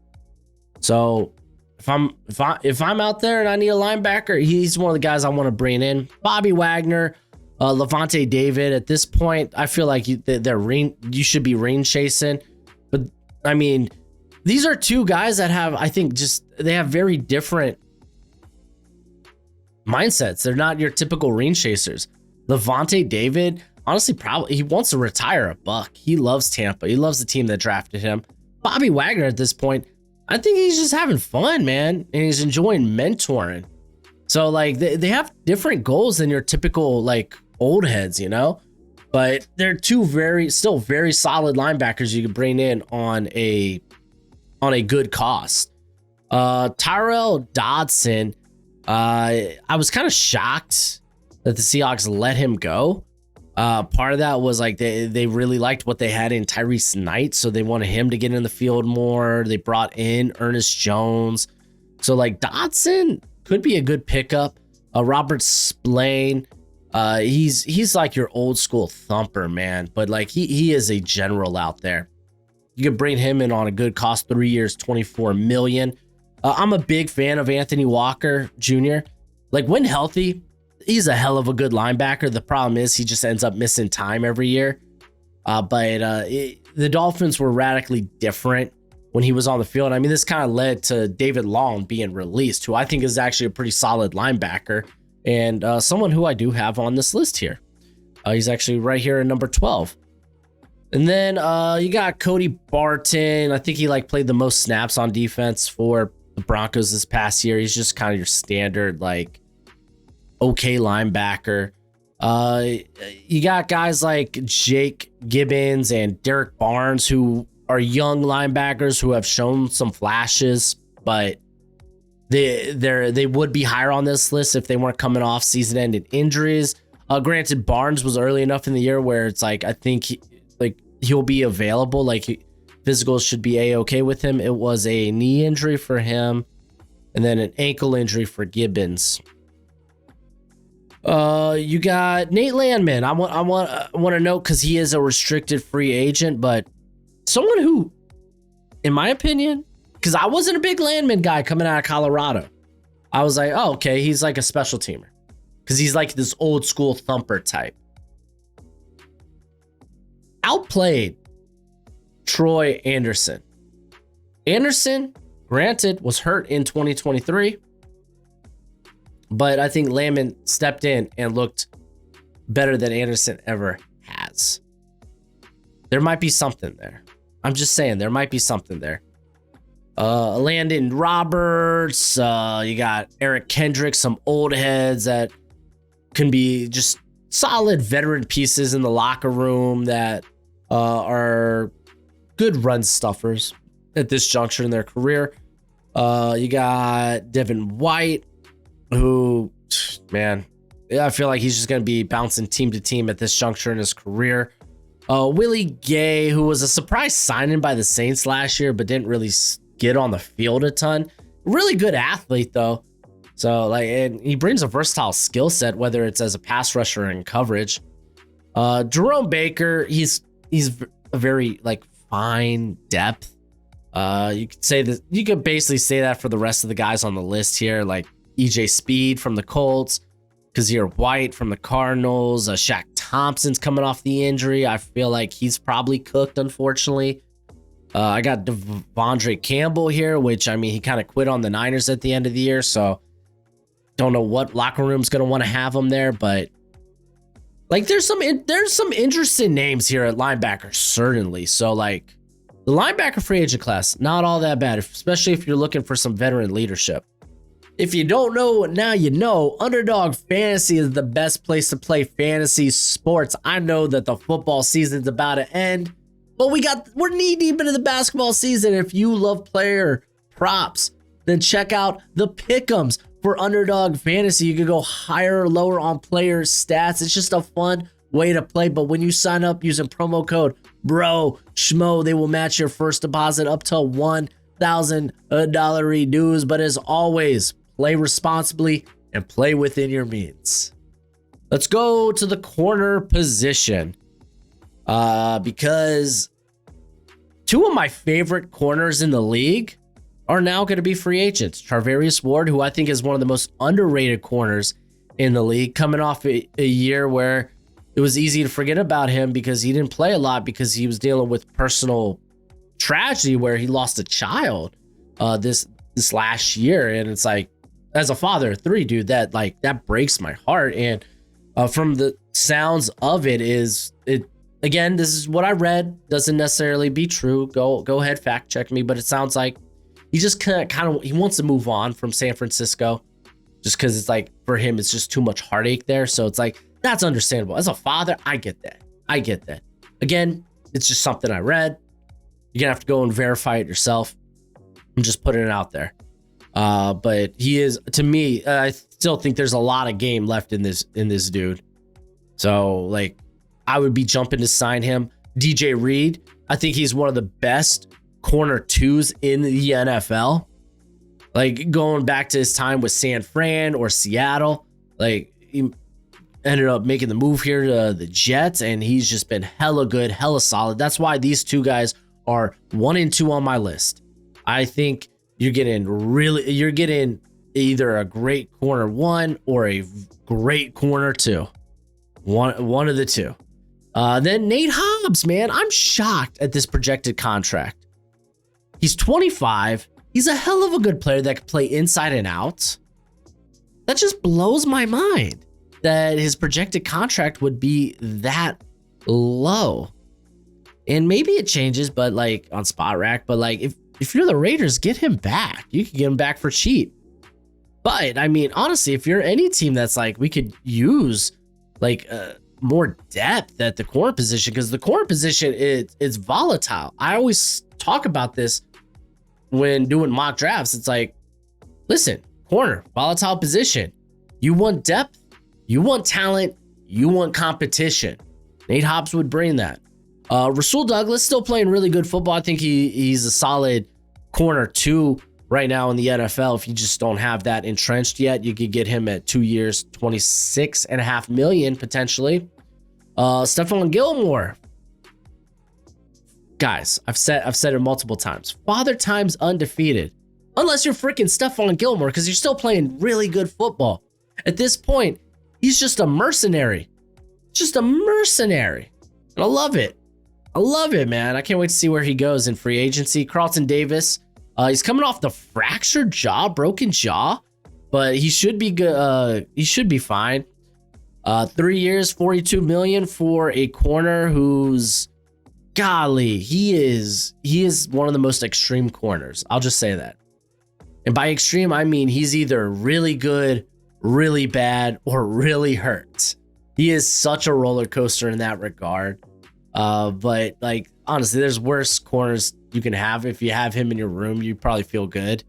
So if I'm out there and I need a linebacker, he's one of the guys I want to bring in. Bobby Wagner, Levante David. At this point, I feel like you should be rain chasing. But I mean, these are two guys that have, I think, they have very different mindsets. They're not your typical rain chasers. Levante David, honestly, probably he wants to retire a Buck. He loves Tampa. He loves the team that drafted him. Bobby Wagner, at this point, I think he's just having fun, man, and he's enjoying mentoring. So like they have different goals than your typical like old heads, you know. But they're two still very solid linebackers you could bring in on a good cost. Tyrell Dodson, I was kind of shocked that the Seahawks let him go. Part of that was like they really liked what they had in Tyrese Knight, so they wanted him to get in the field more. They brought in Ernest Jones, so like Dodson could be a good pickup. Robert Spillane, he's like your old school thumper, man, but like he is a general out there. You could bring him in on a good cost, 3 years, $24 million. I'm a big fan of Anthony Walker Jr. Like when healthy, he's a hell of a good linebacker. The problem is he just ends up missing time every year. But the Dolphins were radically different when he was on the field. I mean, this kind of led to David Long being released, who I think is actually a pretty solid linebacker and someone who I do have on this list here. He's actually right here at number 12. And then you got Cody Barton. I think he like played the most snaps on defense for the Broncos this past year. He's just kind of your standard like okay linebacker. You got guys like Jake Gibbons and Derek Barnes, who are young linebackers who have shown some flashes, but they would be higher on this list if they weren't coming off season-ending injuries. Granted, Barnes was early enough in the year where it's like I think he'll be available. Like physicals should be a-okay with him. It was a knee injury for him, and then an ankle injury for Gibbons. You got Nate Landman. I want to note because he is a restricted free agent, but someone who, in my opinion, because I wasn't a big Landman guy coming out of Colorado, I was like, oh, okay, he's like a special teamer because he's like this old school thumper type. Outplayed Troy Anderson. Anderson, granted, was hurt in 2023. But I think Landman stepped in and looked better than Anderson ever has. There might be something there. I'm just saying there might be something there. Landon Roberts, you got Eric Kendricks, some old heads that can be just solid veteran pieces in the locker room that are good run stuffers at this juncture in their career. You got Devin White, who, man, I feel like he's just going to be bouncing team to team at this juncture in his career. Willie Gay, who was a surprise signing by the Saints last year, but didn't really get on the field a ton. Really good athlete, though. So, like, and he brings a versatile skill set, whether it's as a pass rusher or in coverage. Jerome Baker, he's a very, like, fine depth. You could say that, you could basically say that for the rest of the guys on the list here, like EJ Speed from the Colts, Kazir White from the Cardinals, Shaq Thompson's coming off the injury. I feel like he's probably cooked, unfortunately. I got Devondre Campbell here, which, I mean, he kind of quit on the Niners at the end of the year, so don't know what locker room's going to want to have him there, but like there's some interesting names here at linebacker, certainly. So like the linebacker free agent class, not all that bad, especially if you're looking for some veteran leadership. If you don't know, now you know. Underdog Fantasy is the best place to play fantasy sports. I know that the football season's about to end, but we're knee deep into the basketball season. If you love player props, then check out the pick'ems for Underdog Fantasy. You can go higher or lower on player stats. It's just a fun way to play. But when you sign up using promo code BROSHMO, they will match your first deposit up to $1,000 reduce. But as always, play responsibly and play within your means. Let's go to the corner position. Because two of my favorite corners in the league are now going to be free agents. Charvarius Ward, who I think is one of the most underrated corners in the league, coming off a year where it was easy to forget about him because he didn't play a lot because he was dealing with personal tragedy where he lost a child this last year. And it's like, as a father of three, dude, that breaks my heart. And from the sounds of it, again, this is what I read, doesn't necessarily be true. Go ahead, fact check me, but it sounds like he just he wants to move on from San Francisco just because it's like, for him, it's just too much heartache there. So it's like, that's understandable. As a father, I get that. Again, it's just something I read. You're going to have to go and verify it yourself. I'm just putting it out there. But he is, to me, I still think there's a lot of game left in this dude. So like, I would be jumping to sign him. DJ Reed, I think he's one of the best corner twos in the NFL. Like going back to his time with San Fran or Seattle, like he ended up making the move here to the Jets, and he's just been hella good, hella solid. That's why these two guys are 1 and 2 on my list. I think you're getting either a great corner 1 or a great corner 2. One of the two. Then Nate Hobbs, man, I'm shocked at this projected contract. He's 25. He's a hell of a good player that can play inside and out. That just blows my mind that his projected contract would be that low. And maybe it changes, but like on Spot Rack, but like if you're the Raiders, get him back. You can get him back for cheap. But I mean, honestly, if you're any team that's like, we could use like more depth at the corner position, because the corner position it's volatile. I always talk about this when doing mock drafts. It's like, listen, corner, volatile position. You want depth, you want talent, you want competition. Nate Hobbs would bring that. Rasul Douglas still playing really good football. I think he's a solid corner 2 right now in the NFL. If you just don't have that entrenched yet, you could get him at 2 years, $26.5 million potentially. Stephon Gilmore. Guys, I've said it multiple times. Father time's undefeated. Unless you're freaking Stephon Gilmore, because you're still playing really good football. At this point, he's just a mercenary. Just a mercenary. And I love it. I love it, man. I can't wait to see where he goes in free agency. Carlton Davis. He's coming off the fractured jaw, broken jaw, but he should be good. He should be fine. 3 years, $42 million for a corner who's, golly, he is one of the most extreme corners. I'll just say that. And by extreme, I mean he's either really good, really bad, or really hurt. He is such a roller coaster in that regard. But like, honestly, there's worse corners you can have. If you have him in your room, you probably feel good.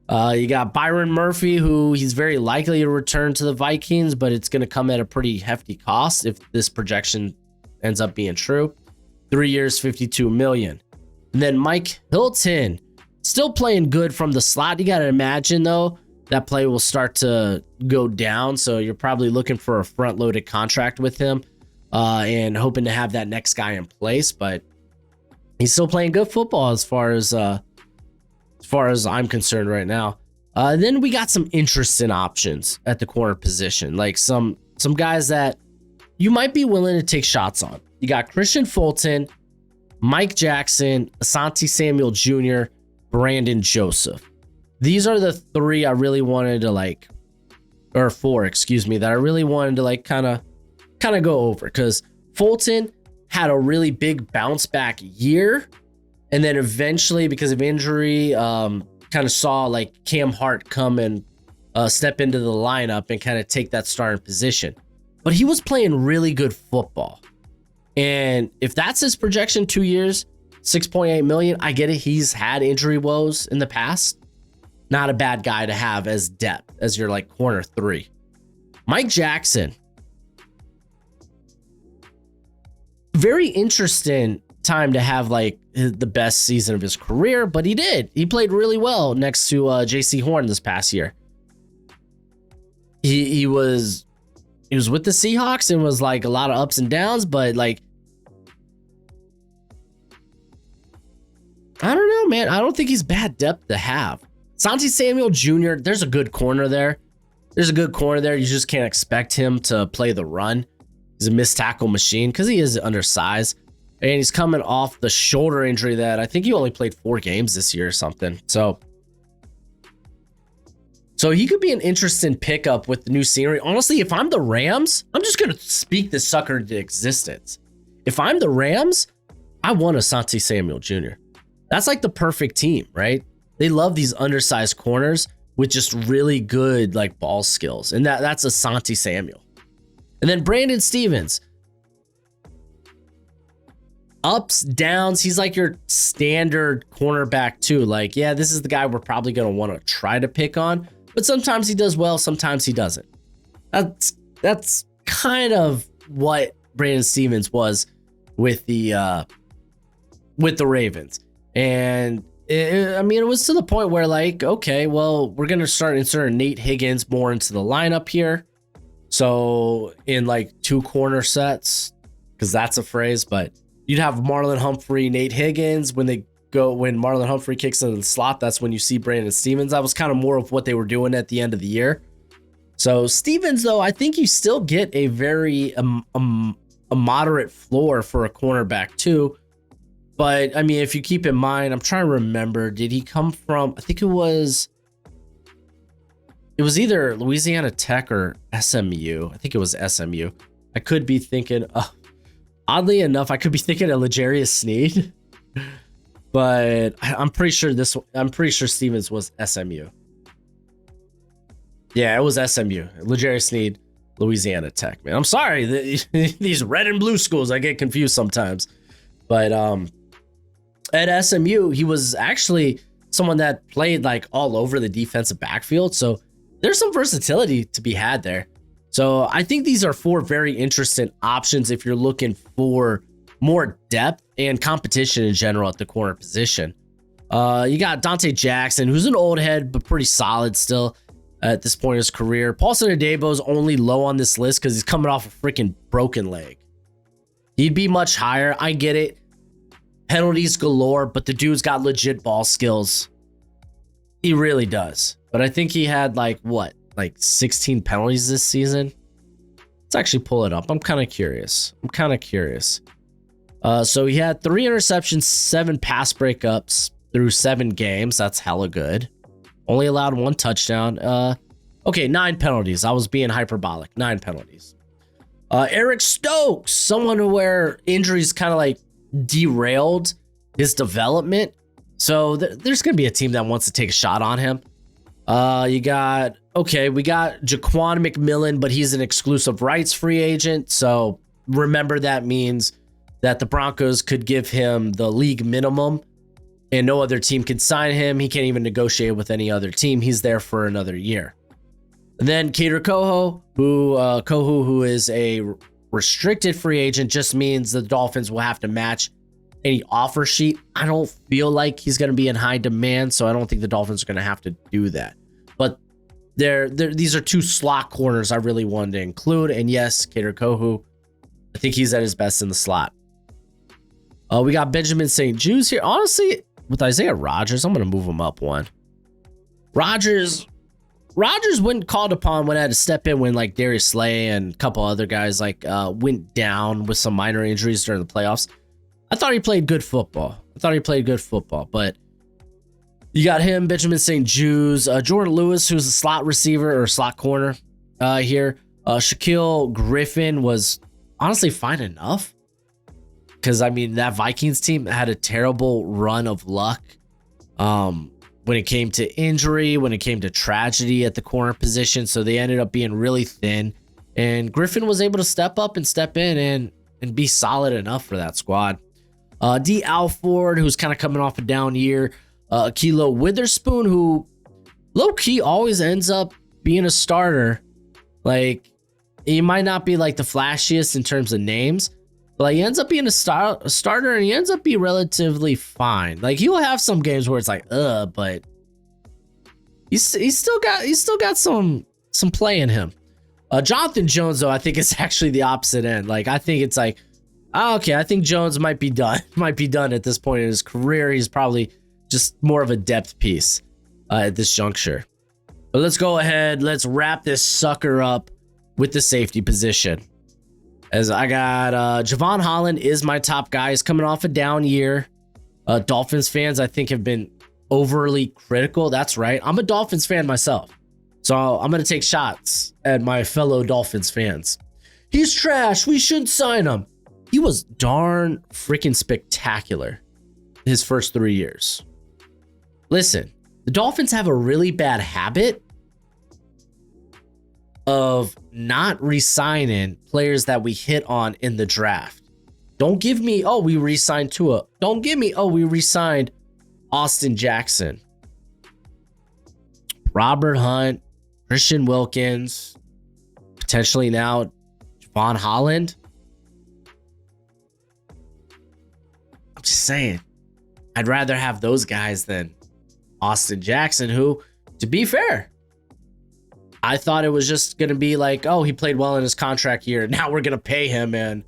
You got Byron Murphy, who he's very likely to return to the Vikings, but it's going to come at a pretty hefty cost if this projection ends up being true. 3 years, $52 million. And then Mike Hilton, still playing good from the slot. You got to imagine, though, that play will start to go down. So you're probably looking for a front-loaded contract with him and hoping to have that next guy in place. But he's still playing good football as far as I'm concerned right now. Then we got some interesting options at the corner position, like some guys that you might be willing to take shots on. You got Christian Fulton, Mike Jackson, Asante Samuel Jr., Brandon Joseph. These are the three I really wanted to four, excuse me, that I really wanted to kind of go over, because Fulton had a really big bounce back year. And then eventually, because of injury, kind of saw Cam Hart come and step into the lineup and kind of take that starting position. But he was playing really good football. And if that's his projection, 2 years, $6.8 million, I get it. He's had injury woes in the past. Not a bad guy to have as depth, as your corner three. Mike Jackson. Very interesting time to have the best season of his career, but he did. He played really well next to JC Horn this past year. He was with the Seahawks and was a lot of ups and downs, but I don't know, man. I don't think he's bad depth to have. Asante Samuel Jr., there's a good corner there. You just can't expect him to play the run. He's a missed tackle machine because he is undersized. And he's coming off the shoulder injury that I think he only played 4 games this year or something. So he could be an interesting pickup with the new scenery. Honestly, if I'm the Rams, I'm just going to speak this sucker into existence. If I'm the Rams, I want Asante Samuel Jr. That's the perfect team, right? They love these undersized corners with just really good ball skills. And that's Asante Samuel. And then Brandon Stevens. Ups, downs. He's your standard cornerback too. Yeah, this is the guy we're probably going to want to try to pick on. But sometimes he does well, sometimes he doesn't. That's kind of what Brandon Stevens was with the Ravens. And it was to the point where okay, well, we're going to start inserting Nate Higgins more into the lineup here. So in 2 corner sets, because that's a phrase, but you'd have Marlon Humphrey, Nate Higgins. When Marlon Humphrey kicks into the slot, that's when you see Brandon Stevens. That was kind of more of what they were doing at the end of the year. So Stevens, though, I think you still get a very a moderate floor for a cornerback too. But if you keep in mind, I'm trying to remember, did he come from? I think it was either Louisiana Tech or SMU. I think it was SMU. I could be thinking. Oddly enough, I could be thinking of L'Jarius Sneed, but I'm pretty sure Stevens was SMU. Yeah, it was SMU. L'Jarius Sneed, Louisiana Tech. Man, I'm sorry, these red and blue schools, I get confused sometimes. But at SMU, he was actually someone that played all over the defensive backfield. So there's some versatility to be had there. So I think these are 4 very interesting options if you're looking for more depth and competition in general at the corner position. You got Dante Jackson, who's an old head, but pretty solid still at this point in his career. Paulson Adebo's only low on this list because he's coming off a freaking broken leg. He'd be much higher. I get it. Penalties galore, but the dude's got legit ball skills. He really does. But I think he had 16 penalties this season. Let's actually pull it up. I'm kind of curious. So he had 3 interceptions, 7 pass breakups through 7 games. That's hella good. Only allowed 1 touchdown. Okay, 9 penalties. I was being hyperbolic. 9 penalties. Eric Stokes, someone where injuries kind of derailed his development. So there's going to be a team that wants to take a shot on him. We got Jaquan McMillan, but he's an exclusive rights free agent. So remember, that means that the Broncos could give him the league minimum and no other team can sign him. He can't even negotiate with any other team. He's there for another year. And then Kader Kohou, who is a restricted free agent, just means the Dolphins will have to match any offer sheet. I don't feel like he's going to be in high demand, so I don't think the Dolphins are going to have to do that. But these are two slot corners I really wanted to include. And yes, Kader Kohou, I think he's at his best in the slot. We got Benjamin St. Juice here. Honestly, with Isaiah Rodgers, I'm going to move him up one. Rodgers wasn't called upon when I had to step in when like Darius Slay and a couple other guys like went down with some minor injuries during the playoffs. I thought he played good football. But you got him, Benjamin St. Juice, Jordan Lewis, who's a slot receiver or slot corner here. Shaquille Griffin was honestly fine enough. Because, I mean, that Vikings team had a terrible run of luck when it came to injury, when it came to tragedy at the corner position. So they ended up being really thin. And Griffin was able to step up and step in and be solid enough for that squad. D. Alford, who's kind of coming off a down year. Kilo Witherspoon, who low-key always ends up being a starter. Like, he might not be like the flashiest in terms of names, but like, he ends up being a starter, and he ends up being relatively fine. Like, he'll have some games where it's like, but he's still got some play in him. Jonathan Jones, though, I think it's actually the opposite end. Like, I think it's like, okay, I think Jones might be done at this point in his career. He's probably just more of a depth piece at this juncture. But let's go ahead. Let's wrap this sucker up with the safety position. As I got Jevon Holland is my top guy. He's coming off a down year. Dolphins fans, I think, have been overly critical. That's right. I'm a Dolphins fan myself. So I'm going to take shots at my fellow Dolphins fans. He's trash. We shouldn't sign him. He was darn freaking spectacular his first 3 years. Listen, the Dolphins have a really bad habit of not re-signing players that we hit on in the draft. Don't give me, we re-signed Tua. Don't give me, we re-signed Austin Jackson. Robert Hunt, Christian Wilkins, potentially now Jevon Holland. I'm just saying, I'd rather have those guys than Austin Jackson, who, to be fair, I thought it was just going to be like, he played well in his contract year. Now we're going to pay him and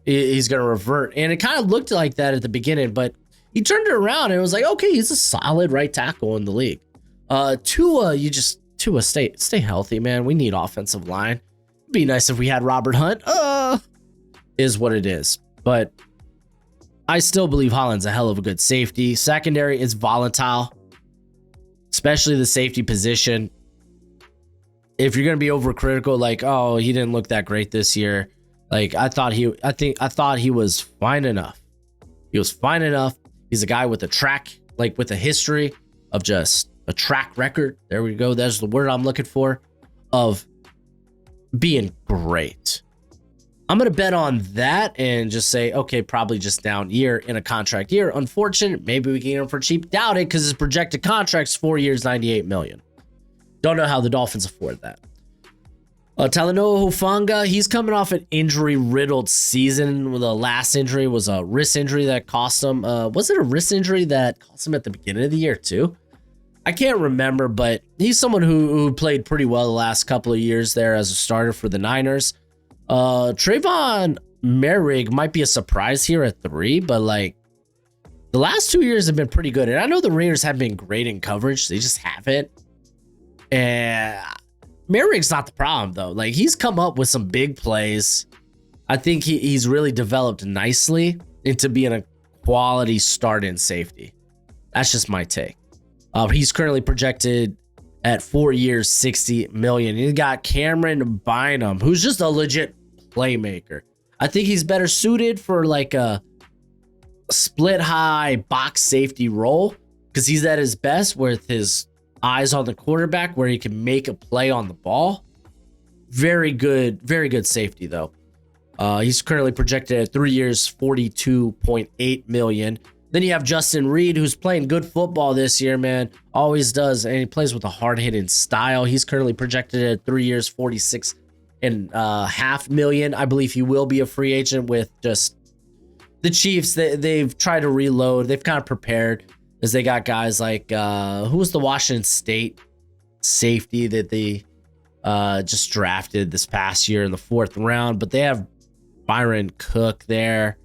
he's going to revert. And it kind of looked like that at the beginning, but he turned it around and it was like, okay, he's a solid right tackle in the league. Tua, stay healthy, man. We need offensive line. It'd be nice if we had Robert Hunt. Is what it is. But I still believe Holland's a hell of a good safety. Secondary is volatile, especially the safety position. If you're going to be overcritical, like, he didn't look that great this year. Like, I thought he was fine enough. He was fine enough. He's a guy with with a history of just a track record. There we go. That's the word I'm looking for, of being great. I'm going to bet on that and just say, okay, probably just down year in a contract year. Unfortunate. Maybe we can get him for cheap. Doubt it, because his projected contract's 4 years, $98 million. Don't know how the Dolphins afford that. Talanoa Hufanga, he's coming off an injury-riddled season. The last injury was a wrist injury that cost him. Was it a wrist injury that cost him at the beginning of the year too? I can't remember, but he's someone who played pretty well the last couple of years there as a starter for the Niners. Trayvon Merrick might be a surprise here at 3, but like, the last 2 years have been pretty good. And I know the Raiders have been great in coverage. They just haven't. And Merrick's not the problem, though. Like, he's come up with some big plays. I think he's really developed nicely into being a quality start-in safety. That's just my take. He's currently projected at 4 years, $60 million. You got Cameron Bynum, who's just a legit playmaker. I think he's better suited for like a split high box safety role, because he's at his best with his eyes on the quarterback, where he can make a play on the ball. Very good safety though. He's currently projected at 3 years, $42.8 million. Then you have Justin Reed, who's playing good football this year, man. Always does. And he plays with a hard-hitting style. He's currently projected at 3 years, 46.5 million. I believe he will be a free agent with just the Chiefs. They've tried to reload. They've kind of prepared as they got guys like, who was the Washington State safety that they just drafted this past year in the 4th round? But they have Byron Cook there.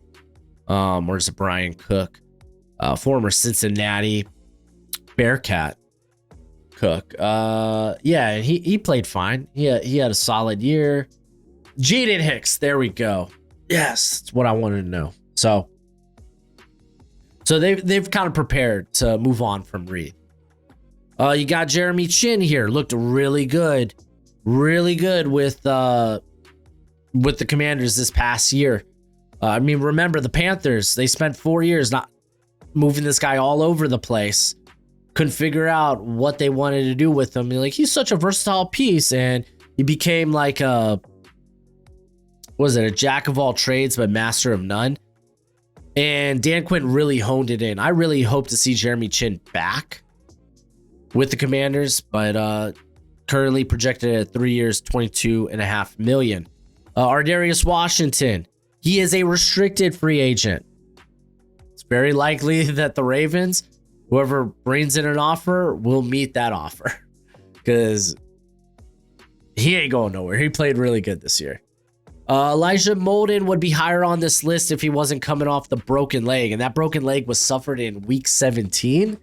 Or is it Brian Cook? Former Cincinnati Bearcat Cook. Yeah, he played fine. He had a solid year. Jaden Hicks, there we go. Yes, that's what I wanted to know. So they've kind of prepared to move on from Reed. You got Jeremy Chin here. Looked really good with the Commanders this past year. I mean, remember the Panthers, they spent 4 years not moving this guy all over the place. Couldn't figure out what they wanted to do with him. Like, he's such a versatile piece, and he became like a jack of all trades, but master of none. And Dan Quinn really honed it in. I really hope to see Jeremy Chin back with the Commanders, but currently projected at 3 years, $22.5 million. Ardarius Washington, he is a restricted free agent. It's very likely that the Ravens, whoever brings in an offer, will meet that offer because he ain't going nowhere. He played really good this year. Elijah Molden would be higher on this list if he wasn't coming off the broken leg, and that broken leg was suffered in week 17.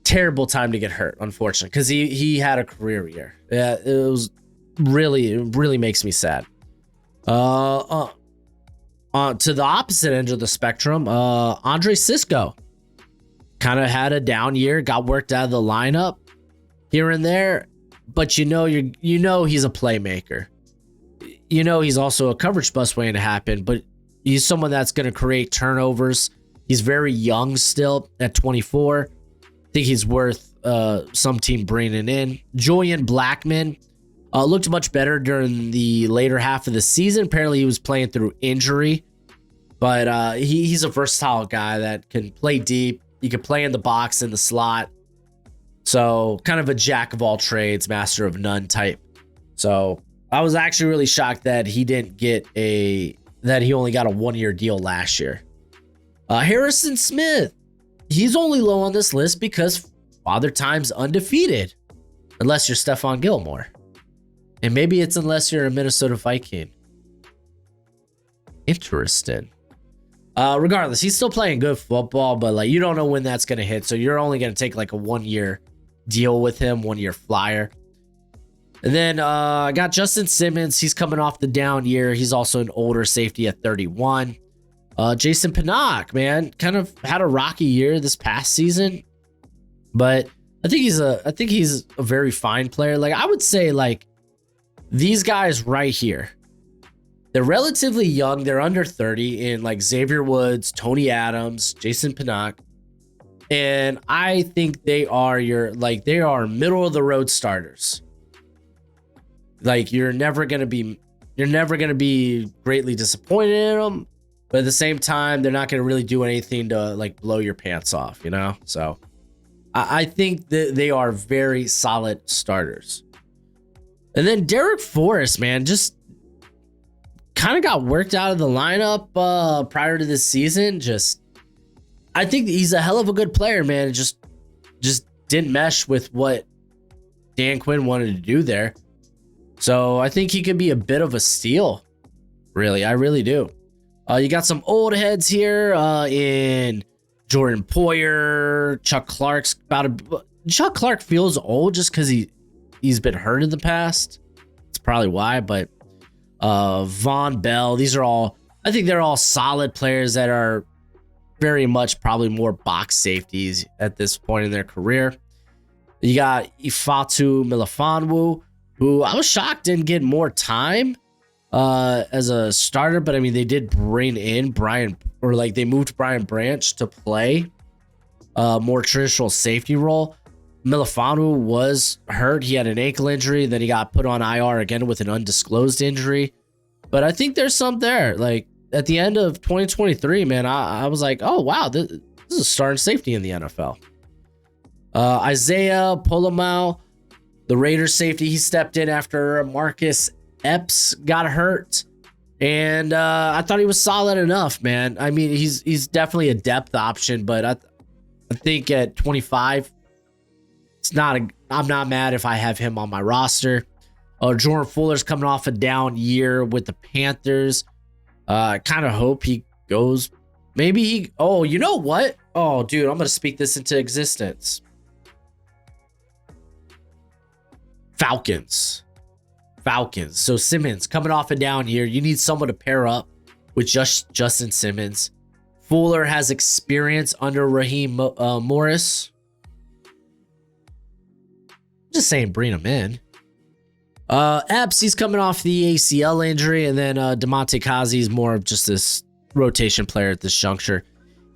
Terrible time to get hurt, unfortunately, because he had a career year. Yeah, it really makes me sad. To the opposite end of the spectrum, Andre Sisco kind of had a down year, got worked out of the lineup here and there, but you know he's a playmaker. You know he's also a coverage bust waiting to happen, but he's someone that's going to create turnovers. He's very young still at 24. I think he's worth some team bringing in. Julian Blackmon looked much better during the later half of the season. Apparently he was playing through injury, but he's a versatile guy that can play deep. He can play in the box, in the slot. So kind of a jack of all trades, master of none type. So I was actually really shocked that he only got a 1-year deal last year. Harrison Smith, he's only low on this list because Father Time's undefeated, unless you're Stephon Gilmore. And maybe it's unless you're a Minnesota Viking. Interesting. Regardless, he's still playing good football, but like you don't know when that's going to hit. So you're only going to take like a 1-year deal with him, 1-year flyer. And then I got Justin Simmons. He's coming off the down year. He's also an older safety at 31. Jason Pinnock, man, kind of had a rocky year this past season, but I think he's a very fine player. Like I would say, like these guys right here, they're relatively young. They're under 30 in like Xavier Woods, Tony Adams, Jason Pinnock. And I think they are middle of the road starters. Like you're never going to be greatly disappointed in them, but at the same time, they're not going to really do anything to like blow your pants off, you know? So I think that they are very solid starters. And then Derek Forrest, man, just kind of got worked out of the lineup prior to this season. I think he's a hell of a good player, man. It just didn't mesh with what Dan Quinn wanted to do there. So I think he could be a bit of a steal. Really, I really do. You got some old heads here in Jordan Poyer, Chuck Clark's Chuck Clark feels old just because he's been hurt in the past. That's probably why. But Von Bell, I think they're all solid players that are very much probably more box safeties at this point in their career. You got Ifeatu Melifonwu, who I was shocked didn't get more time as a starter, but I mean, they did bring in they moved Brian Branch to play a more traditional safety role. Melifonwu was hurt. He had an ankle injury. Then he got put on IR again with an undisclosed injury. But I think there's some there. Like, at the end of 2023, man, I was like, oh, wow, this is a starting safety in the NFL. Isaiah Polamau, the Raiders safety, he stepped in after Marcus Epps got hurt. And I thought he was solid enough, man. I mean, he's definitely a depth option, but I think at 25, I'm not mad if I have him on my roster. Jordan Fuller's coming off a down year with the Panthers. I kind of hope he goes. Maybe he. Oh, you know what? Oh, dude, I'm gonna speak this into existence. Falcons. So Simmons coming off a down year. You need someone to pair up with Justin Simmons. Fuller has experience under Raheem Morris. Just saying, bring him in. Epps, he's coming off the ACL injury, and then DeMonte Kazi's more of just this rotation player at this juncture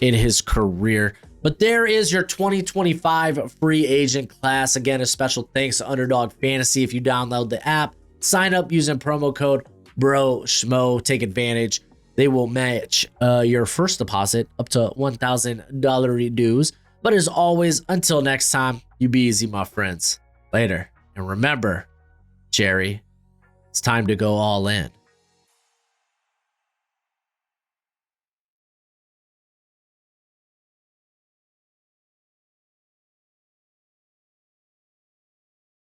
in his career. But there is your 2025 free agent class. Again, a special thanks to Underdog Fantasy. If you download the app, sign up using promo code BROSHMO. Take advantage. They will match your first deposit up to $1,000 dues. But as always, until next time, you be easy, my friends. Later. And remember, Jerry, it's time to go all in.